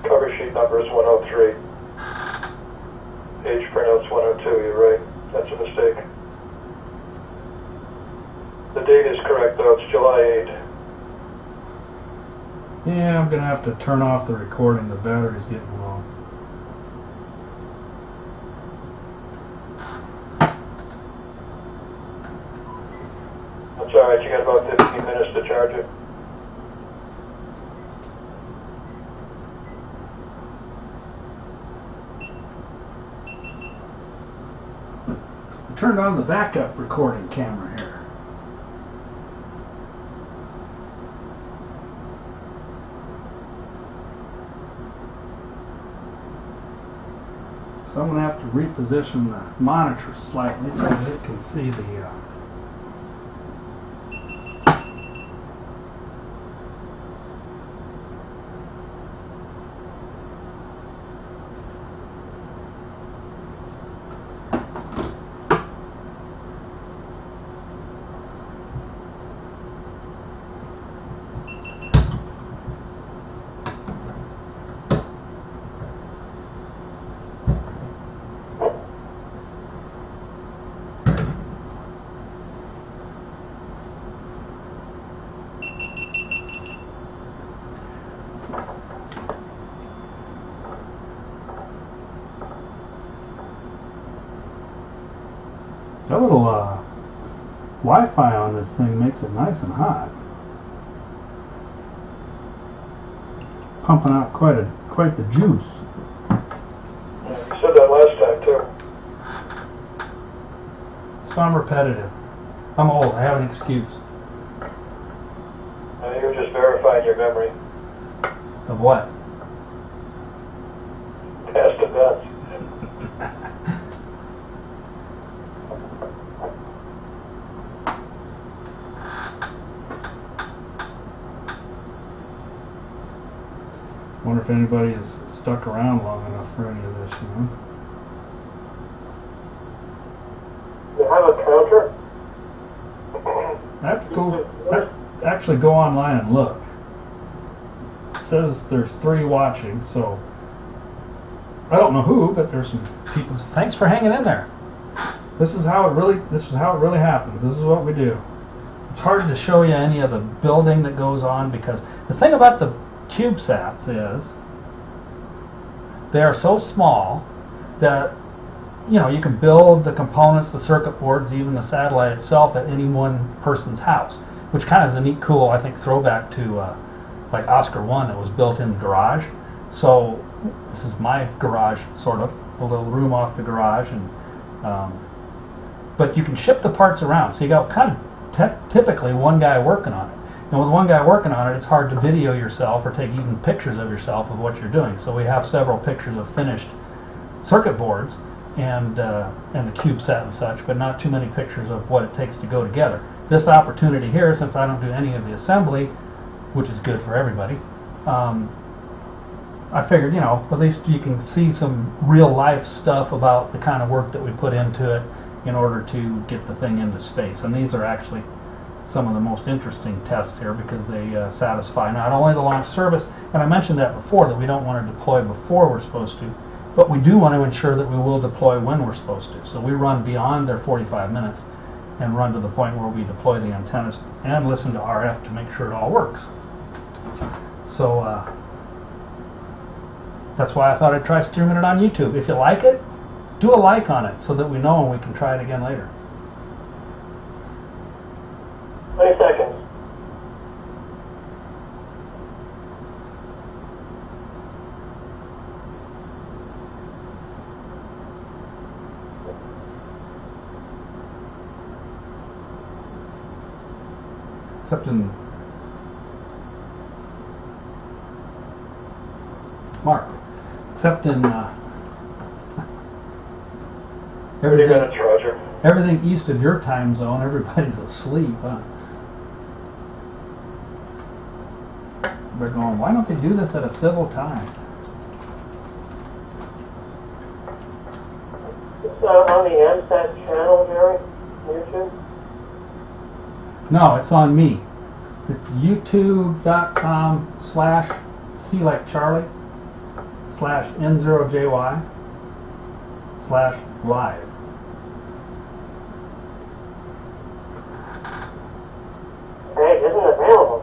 Cover sheet number is 103. Page printout's 102, you're right. That's a mistake. The date is correct though, it's July 8. Yeah, I'm gonna have to turn off the recording. The battery's getting low. That's alright, you got about 15 minutes to charge it. I turned on the backup recording camera here. So I'm going to have to reposition the monitor slightly so that it can see the that little Wi-Fi on this thing makes it nice and hot. Pumping out quite the juice. Yeah, you said that last time too. So I'm repetitive. I'm old. I have an excuse. You're just verifying your memory. Of what? Past events. Wonder if anybody has stuck around long enough for any of this, you know? You have a counter? I have to actually go online and look. It says there's 3 watching, so I don't know who, but there's some people. Thanks for hanging in there. This is how it really happens. This is what we do. It's hard to show you any of the building that goes on because the thing about the CubeSats is they are so small that you can build the components, the circuit boards, even the satellite itself at any one person's house, which kind of is a neat, cool, I think, throwback to like Oscar 1 that was built in the garage. So this is my garage, sort of, a little room off the garage, and but you can ship the parts around. So you got kind of typically one guy working on it. And with one guy working on it, it's hard to video yourself or take even pictures of yourself of what you're doing. So we have several pictures of finished circuit boards and the CubeSat and such, but not too many pictures of what it takes to go together. This opportunity here, since I don't do any of the assembly, which is good for everybody, I figured, at least you can see some real life stuff about the kind of work that we put into it in order to get the thing into space. And these are actually some of the most interesting tests here because they satisfy not only the launch service, and I mentioned that before, that we don't want to deploy before we're supposed to, but we do want to ensure that we will deploy when we're supposed to. So we run beyond their 45 minutes and run to the point where we deploy the antennas and listen to RF to make sure it all works. So that's why I thought I'd try streaming it on YouTube. If you like it, do a like on it so that we know and we can try it again later. 20 seconds. Except in Mark. Except in everything east of your time zone, everybody's asleep, huh? They're going, why don't they do this at a civil time? It's on the AMSAT channel, Jerry, YouTube? No, it's on me. It's youtube.com/C like Charlie /N0JY/live. Hey, it isn't available.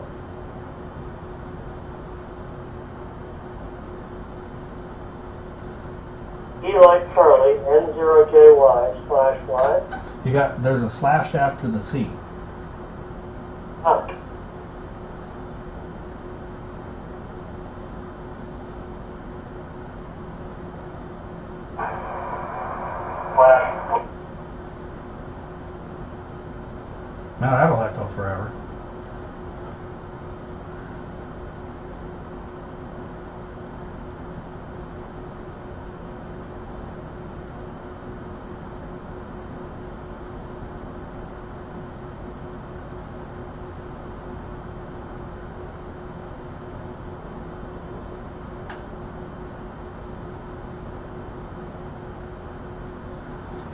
E like Charlie, N0JY/live. There's a slash after the C. Ah. Now that'll echo forever.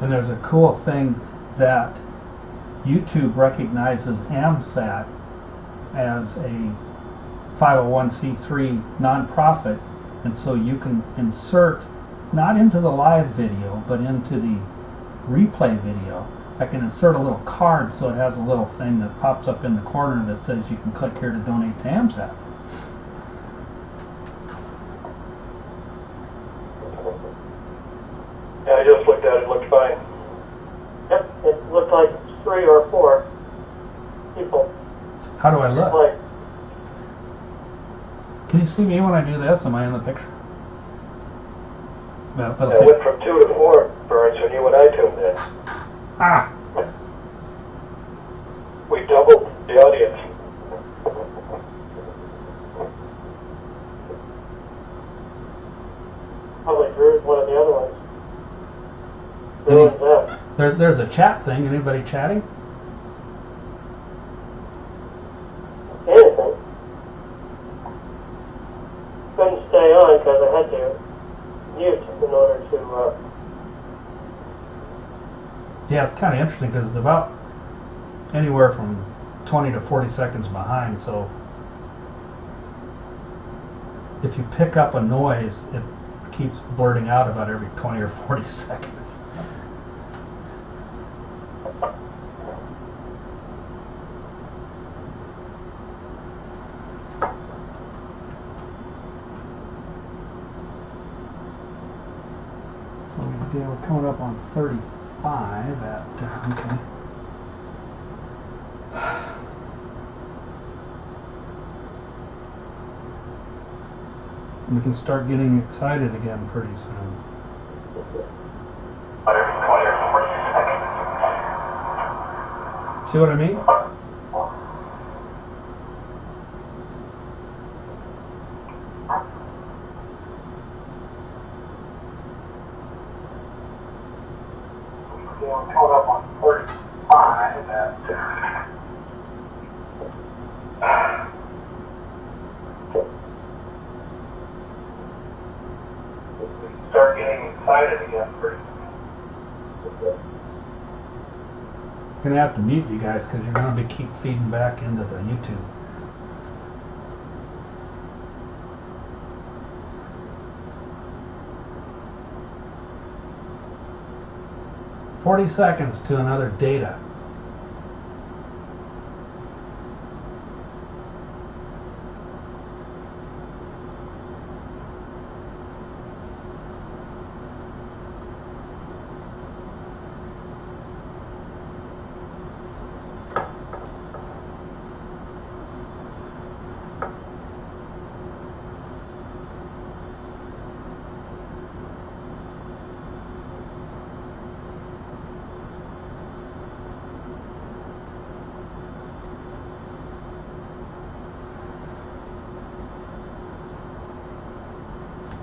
And there's a cool thing that YouTube recognizes AMSAT as a 501c3 nonprofit, and so you can insert, not into the live video, but into the replay video, I can insert a little card so it has a little thing that pops up in the corner that says you can click here to donate to AMSAT. Yeah, I just looked at it, it looked fine. Yep, it looked like 3 or 4 people. How do I look? Like, Can you see me when I do this? Am I in the picture? Well, Yeah, it went from 2 to 4, Burns, when you and I tuned in. Ah! We doubled the audience. probably Drew's one of the other ones. Drew and Zeb. There's a chat thing. Anybody chatting? Anything. Couldn't stay because I had to mute in order to, Yeah, it's kind of interesting because it's about anywhere from 20 to 40 seconds behind, so if you pick up a noise, it keeps blurting out about every 20 or 40 seconds. So we're coming up on 35 at, okay. We can start getting excited again pretty soon. See what I mean? Coming up on 35 at start getting excited again pretty soon. Gonna have to mute you guys because you're gonna be keep feeding back into the YouTube. "40 seconds to another data."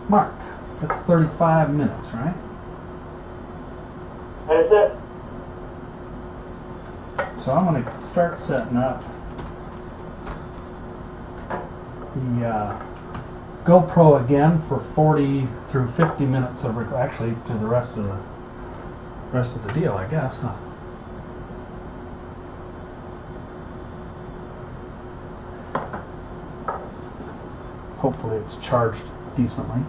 Mark, that's 35 minutes, right? that is it. So I'm going to start setting up the GoPro again for 40 through 50 minutes of actually to the rest of the deal, I guess, huh? Hopefully it's charged decently.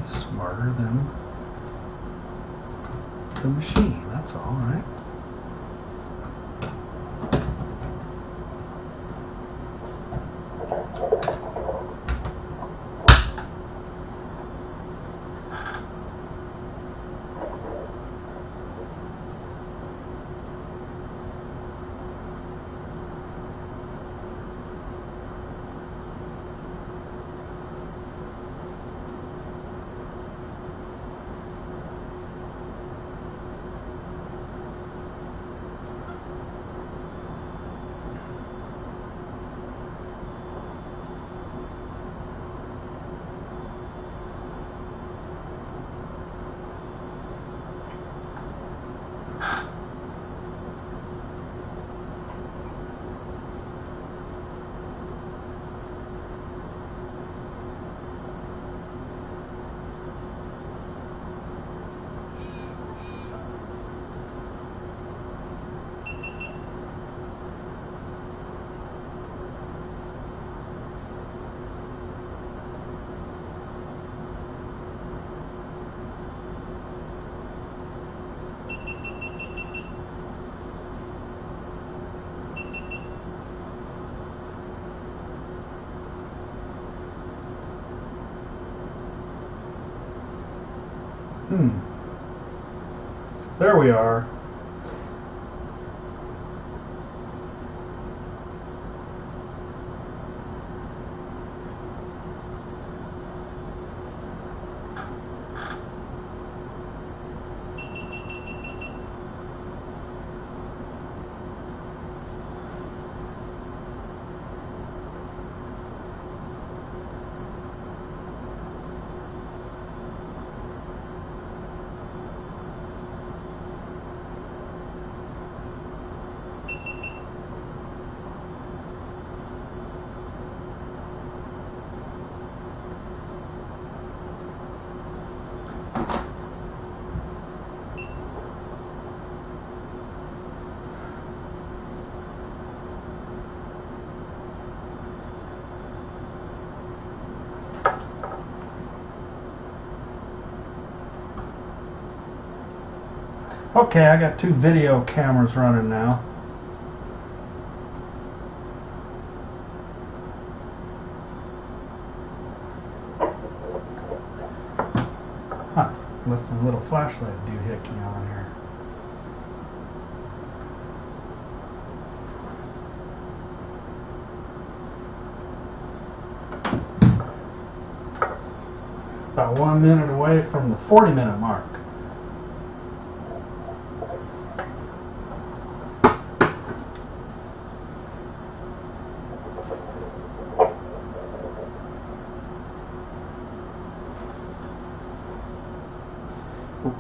Smarter than the machine, that's all, right? There we are. Okay, I got two video cameras running now. Huh, left a little flashlight doohickey on here. About 1 minute away from the 40-minute mark.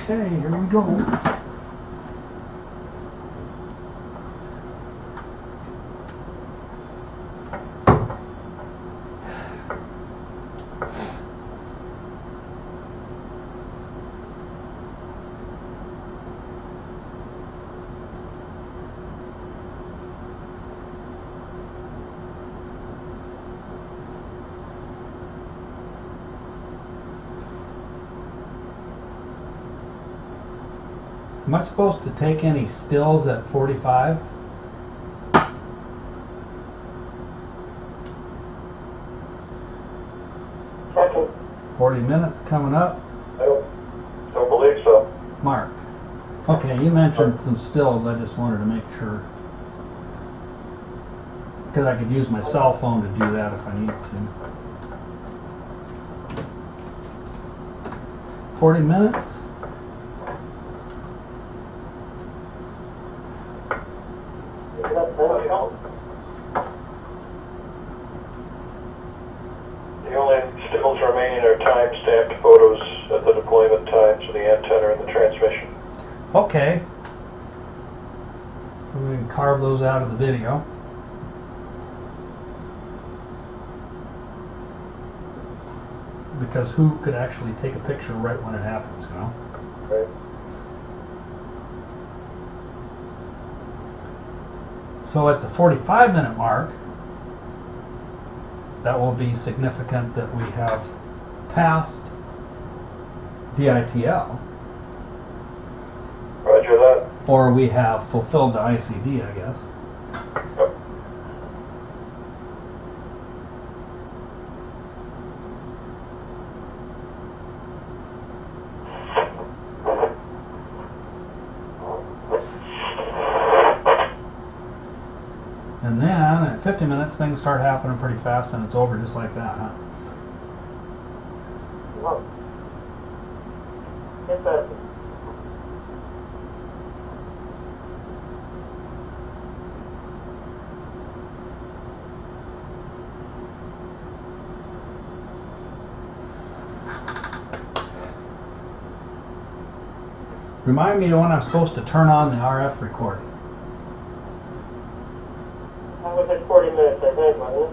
Okay, here we go. Am I supposed to take any stills at 45? Checking. 40 minutes coming up. I don't believe so. Mark. Okay, you mentioned some stills. I just wanted to make sure. Because I could use my cell phone to do that if I need to. 40 minutes? The only stills remaining are time-stamped photos at the deployment times of the antenna and the transmission. Okay. We can carve those out of the video. Because who could actually take a picture right when it happens, you know? Right. So at the 45-minute mark, that will be significant that we have passed DITL, Roger that. or we have fulfilled the ICD, I guess. Yep. And then at 50 minutes, things start happening pretty fast, and it's over just like that, huh? Well, interesting. Remind me when I'm supposed to turn on the RF recording. That was at 40 minutes, I think, wasn't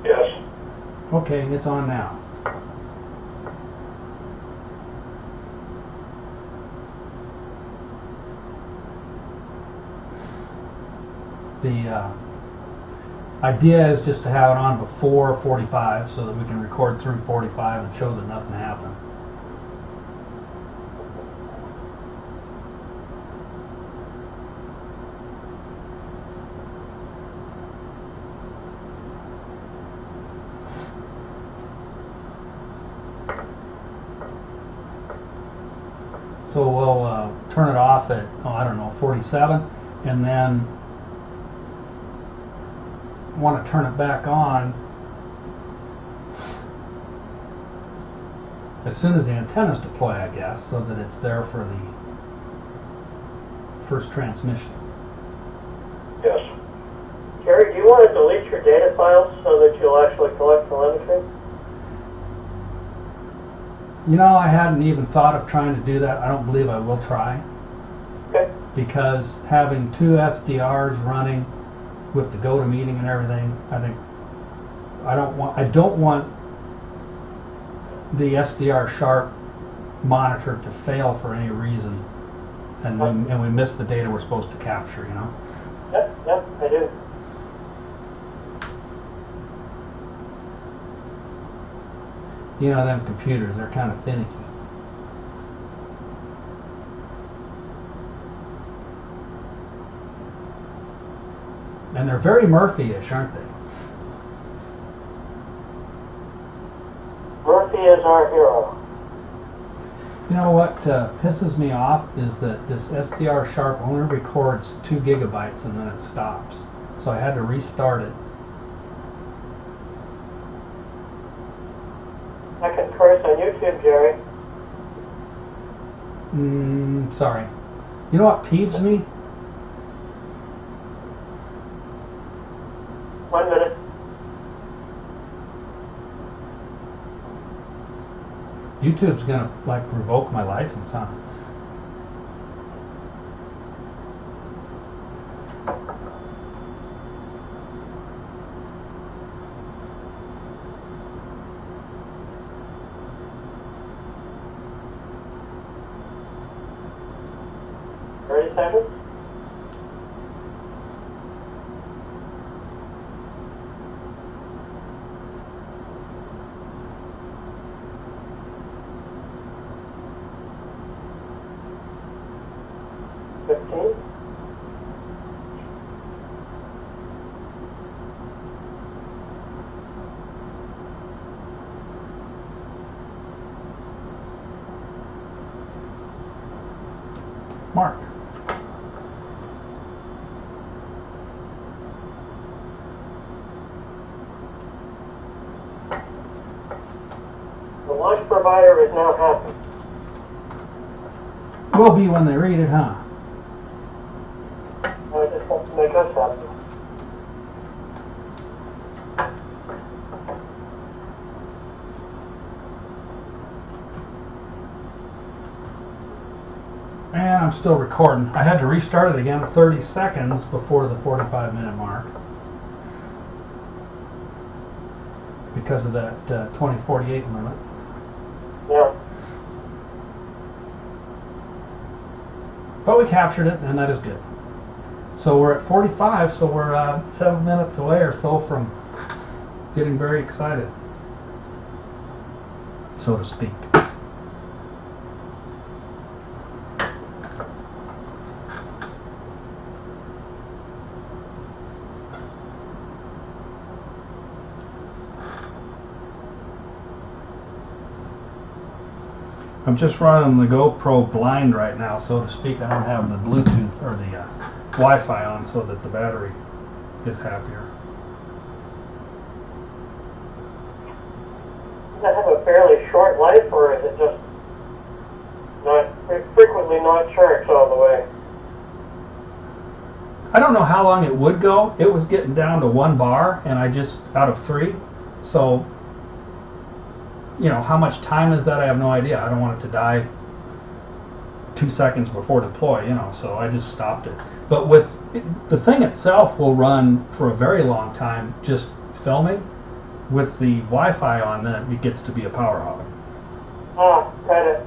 it? Yes. Okay, it's on now. The idea is just to have it on before 45 so that we can record through 45 and show that nothing happened. So we'll turn it off at, I don't know, 47, and then want to turn it back on as soon as the antennas deploy, I guess, so that it's there for the first transmission. Yes. Jerry, do you want to delete your data files so that you'll actually collect telemetry? You know, I hadn't even thought of trying to do that. I don't believe I will try, Okay. because having two SDRs running with the GoToMeeting and everything, I don't want the SDR sharp monitor to fail for any reason, and we miss the data we're supposed to capture, you know? Yep, I do. You know, them computers, they're kind of finicky. And they're very Murphy-ish, aren't they? Murphy is our hero. You know what pisses me off is that this SDR Sharp only records 2 gigabytes and then it stops. So I had to restart it. I can curse on YouTube, Jerry. Sorry. You know what peeves me? 1 minute. YouTube's gonna like revoke my license, huh? Seconds. Mark. The launch provider is now happy. Will be when they read it, huh? I just want to make us happy. And I'm still recording. I had to restart it again 30 seconds before the 45-minute mark because of that 2048 limit. Yeah. But we captured it, and that is good. So we're at 45, so we're 7 minutes away or so from getting very excited, so to speak. I'm just running the GoPro blind right now, so to speak. I don't have the Bluetooth or the Wi-Fi on so that the battery is happier. Does that have a fairly short life, or is it just not frequently not charged all the way? I don't know how long it would go. It was getting down to 1 bar, and I just out of 3. So, you know, how much time is that? I have no idea. I don't want it to die 2 seconds before deploy, you know, so I just stopped it. But with the thing itself will run for a very long time just filming. With the Wi-Fi on, then it gets to be a power hog. Ah, got it.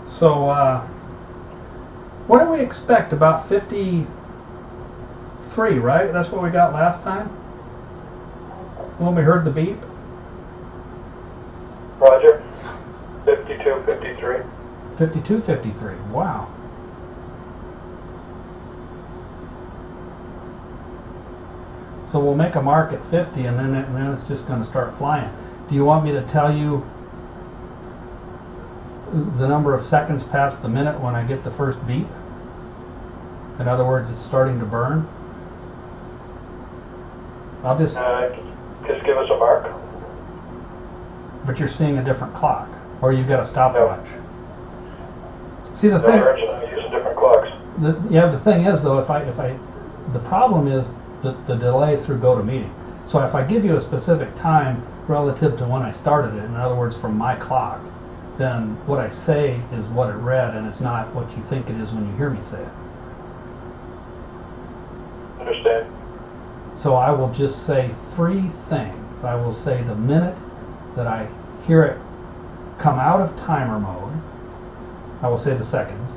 So, what do we expect? About 53, right? That's what we got last time? When we heard the beep? Roger. 52, 53. 52, 53. Wow. So we'll make a mark at 50 and then it's just going to start flying. Do you want me to tell you the number of seconds past the minute when I get the first beep? In other words, it's starting to burn. I'll just Give us a mark. But you're seeing a different clock, or you've got a stopwatch. See the No, thing. we're using different clocks. the thing is though, the problem is the delay through GoToMeeting. So if I give you a specific time relative to when I started it, in other words, from my clock, then what I say is what it read, and it's not what you think it is when you hear me say it. Understand? So I will just say three things. I will say the minute that I hear it come out of timer mode. I will say the seconds.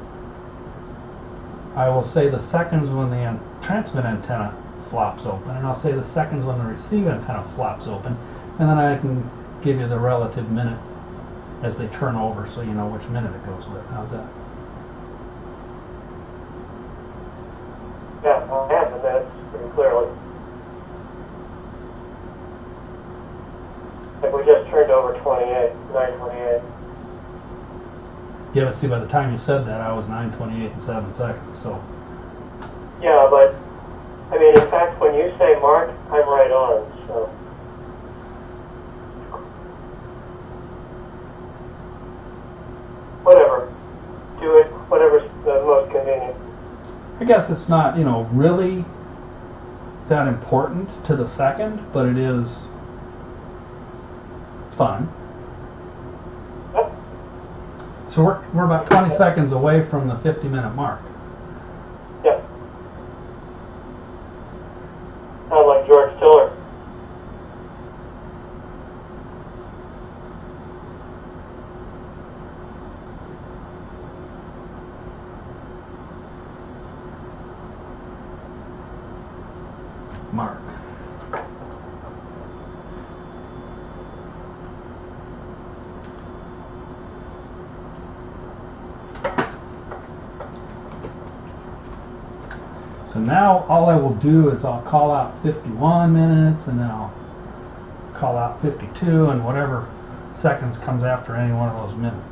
I will say the seconds when the transmit antenna flops open, and I'll say the seconds when the receive antenna flops open, and then I can give you the relative minute as they turn over, so you know which minute it goes with. How's that? Yeah, I have the minutes pretty clearly. Like we just turned over 9:28. Yeah, but see, by the time you said that, I was 9:28 and 7 seconds, so. Yeah, but, I mean, in fact, when you say mark, I'm right on, so. Whatever. Do it, whatever's the most convenient. I guess it's not, really that important to the second, but it is fun. Yep. So we're about 20 seconds away from the 50-minute mark. Yep. Sound like George Tiller. Mark. So now all I will do is I'll call out 51 minutes, and then I'll call out 52, and whatever seconds comes after any one of those minutes.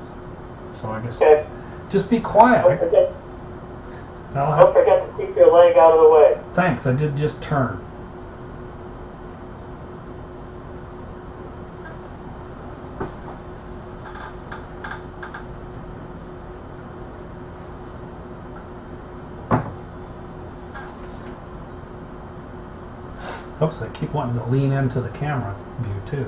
So I guess Okay. just be quiet. Don't forget to keep your leg out of the way. Thanks, I did just turn. Oops, I keep wanting to lean into the camera view too.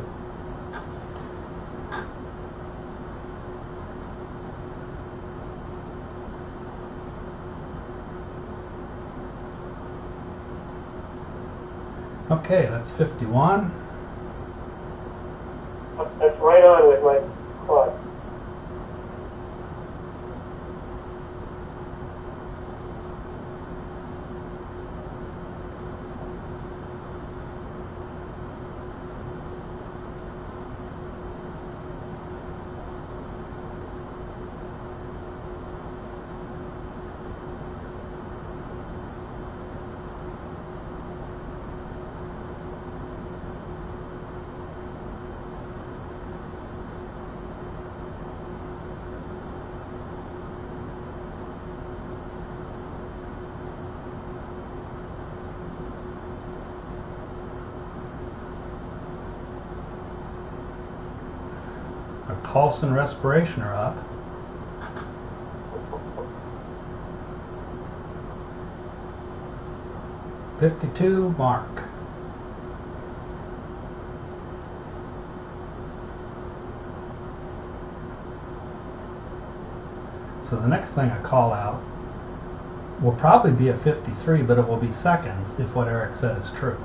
Okay, that's 51. That's right on with my clock. Our pulse and respiration are up. "52" mark. So the next thing I call out will probably be at 53, but it will be seconds if what Eric said is true.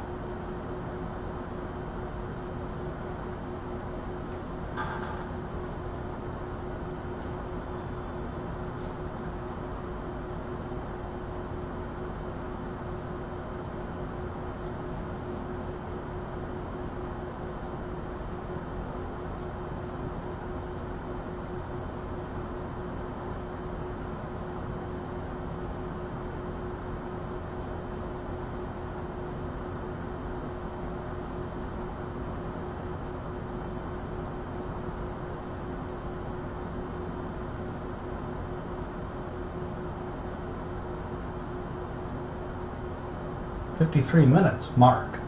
"53 minutes" mark.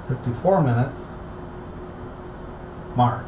54 minutes. Mark.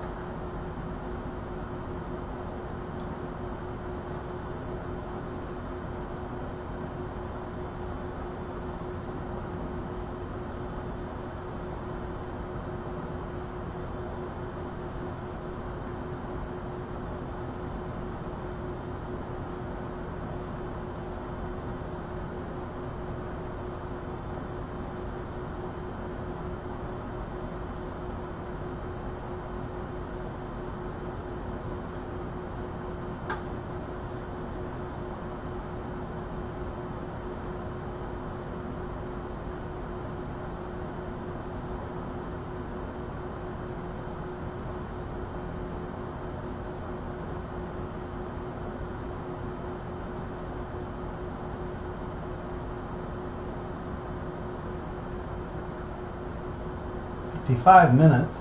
"55 minutes.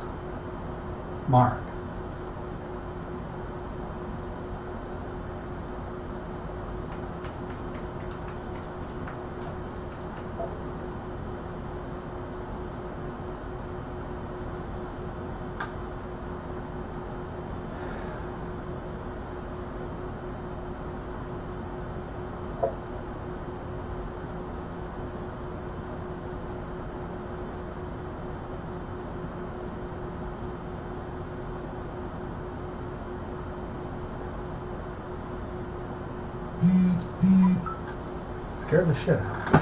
Mark." Scared the shit out of me.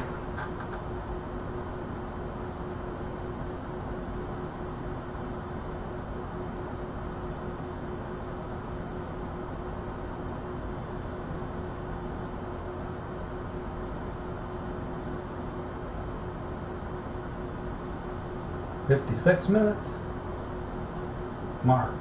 "56 minutes. Mark."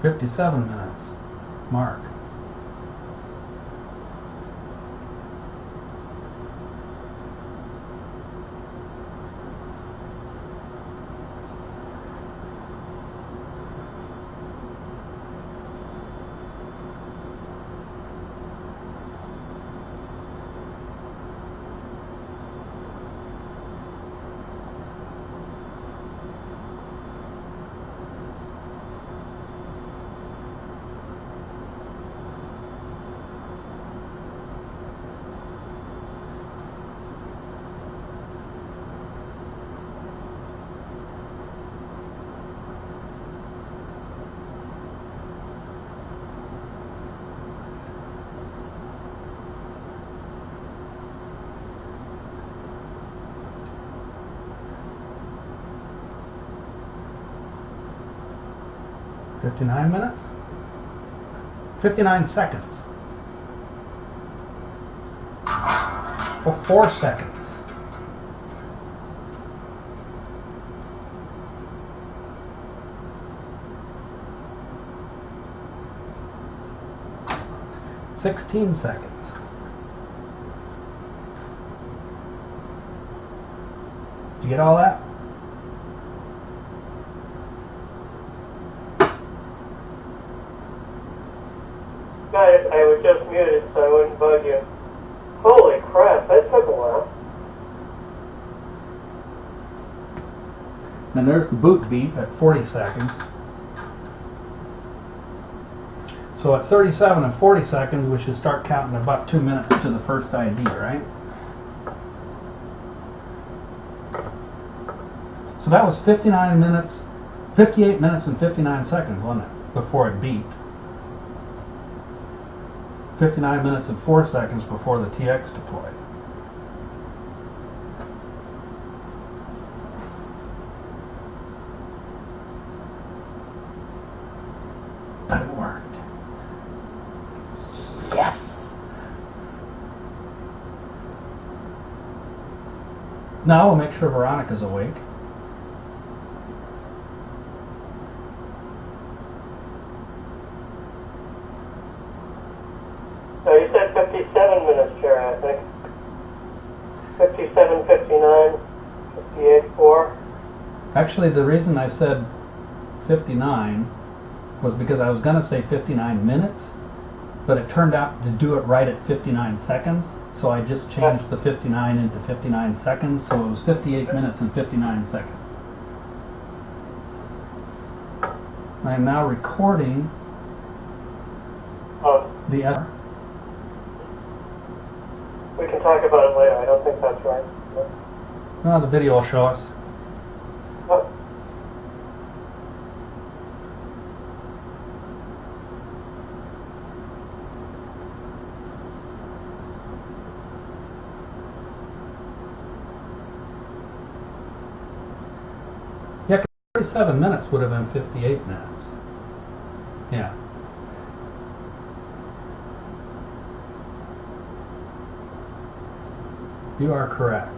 "57 minutes. Mark." "59 minutes. 59 seconds. Or 4 seconds. "16 seconds. Did you get all that? Guys, I was just muted so I wouldn't bug you. Holy crap, that took a while. And there's the boot beep at 40 seconds. So at 37 and 40 seconds, we should start counting about 2 minutes to the first ID, right? So that was 59 minutes, 58 minutes and 59 seconds, wasn't it? Before it beeped. 59 minutes and 4 seconds before the TX deployed. But it worked. Yes! Now we'll make sure Veronica's awake. So you said 57 minutes, Jerry, I think. 57, 59, 58, 4. Actually, the reason I said 59 was because I was going to say 59 minutes, but it turned out to do it right at 59 seconds, so I just changed the 59 into 59 seconds, so it was 58 minutes and 59 seconds. I am now recording the other. We can talk about it later. I don't think that's right. No, the video will show us. Oh. Yeah, 37 minutes would have been 58 minutes. Yeah. You are correct.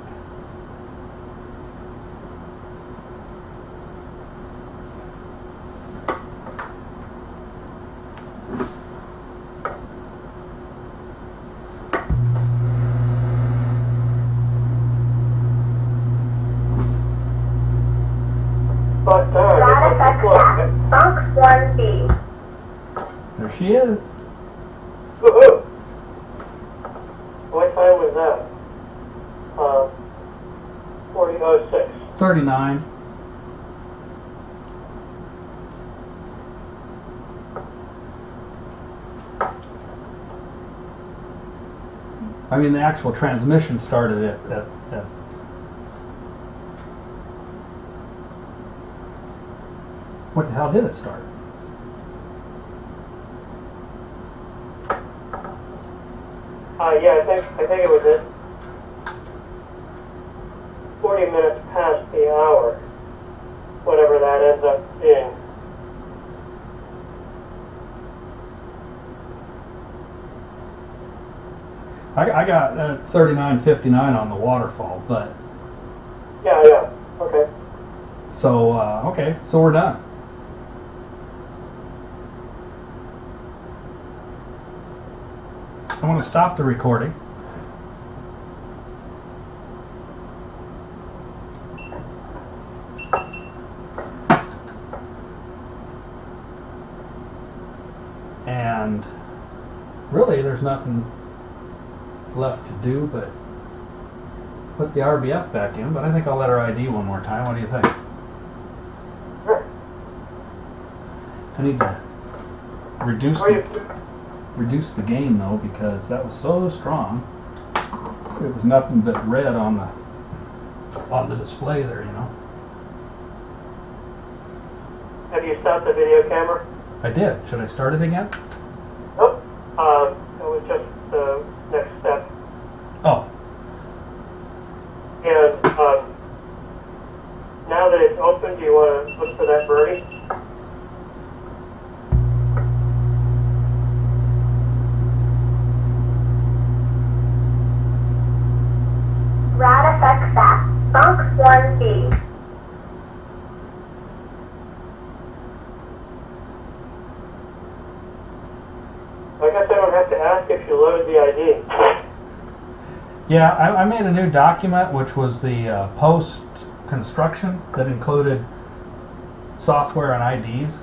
But RadFxSat Fox-1B. There she is. Woohoo! What time was that? 40:06. 39. I mean, the actual transmission started at what the hell did it start? Yeah, I think it was it. 40 minutes past the hour, whatever that ends up being. I got 39:59 on the waterfall, but Yeah, okay. so okay, so we're done. I want to stop the recording. And really, there's nothing left to do but put the RBF back in, but I think I'll let her ID one more time. What do you think? Sure. I need to reduce the gain though, because that was so strong. It was nothing but red on the display there, you know. Have you stopped the video camera? I did. Should I start it again? Nope. It was just the next step. Oh, And now that it's open, do you want to look for that birdie? RadFxSat Fox-1B. I guess I don't have to ask if you loaded the ID. yeah, I made a new document which was the post-construction that included software and IDs.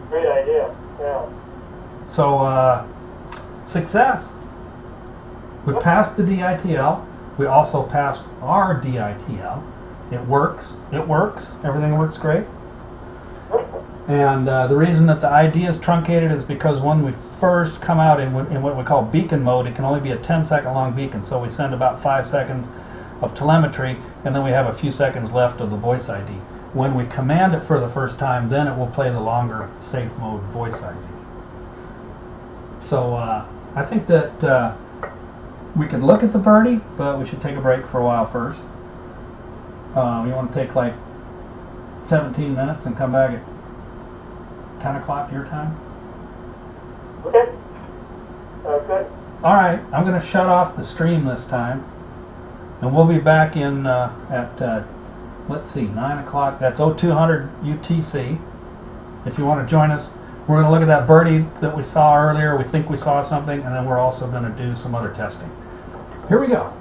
Great idea. Yeah. So, success. We passed the DITL. We also passed our DITL. It works. It works. Everything works great. And the reason that the ID is truncated is because when we first come out in what we call beacon mode, it can only be a 10-second long beacon. So we send about 5 seconds of telemetry, and then we have a few seconds left of the voice ID. When we command it for the first time, then it will play the longer safe mode voice ID. So I think that we could look at the birdie, but we should take a break for a while first. You want to take like 17 minutes and come back at 10 o'clock your time? Okay. Sounds good. All right, I'm going to shut off the stream this time, and we'll be back in at let's see, 9 o'clock. That's 0200 UTC. If you want to join us, we're going to look at that birdie that we saw earlier. We think we saw something, and then we're also going to do some other testing. Here we go.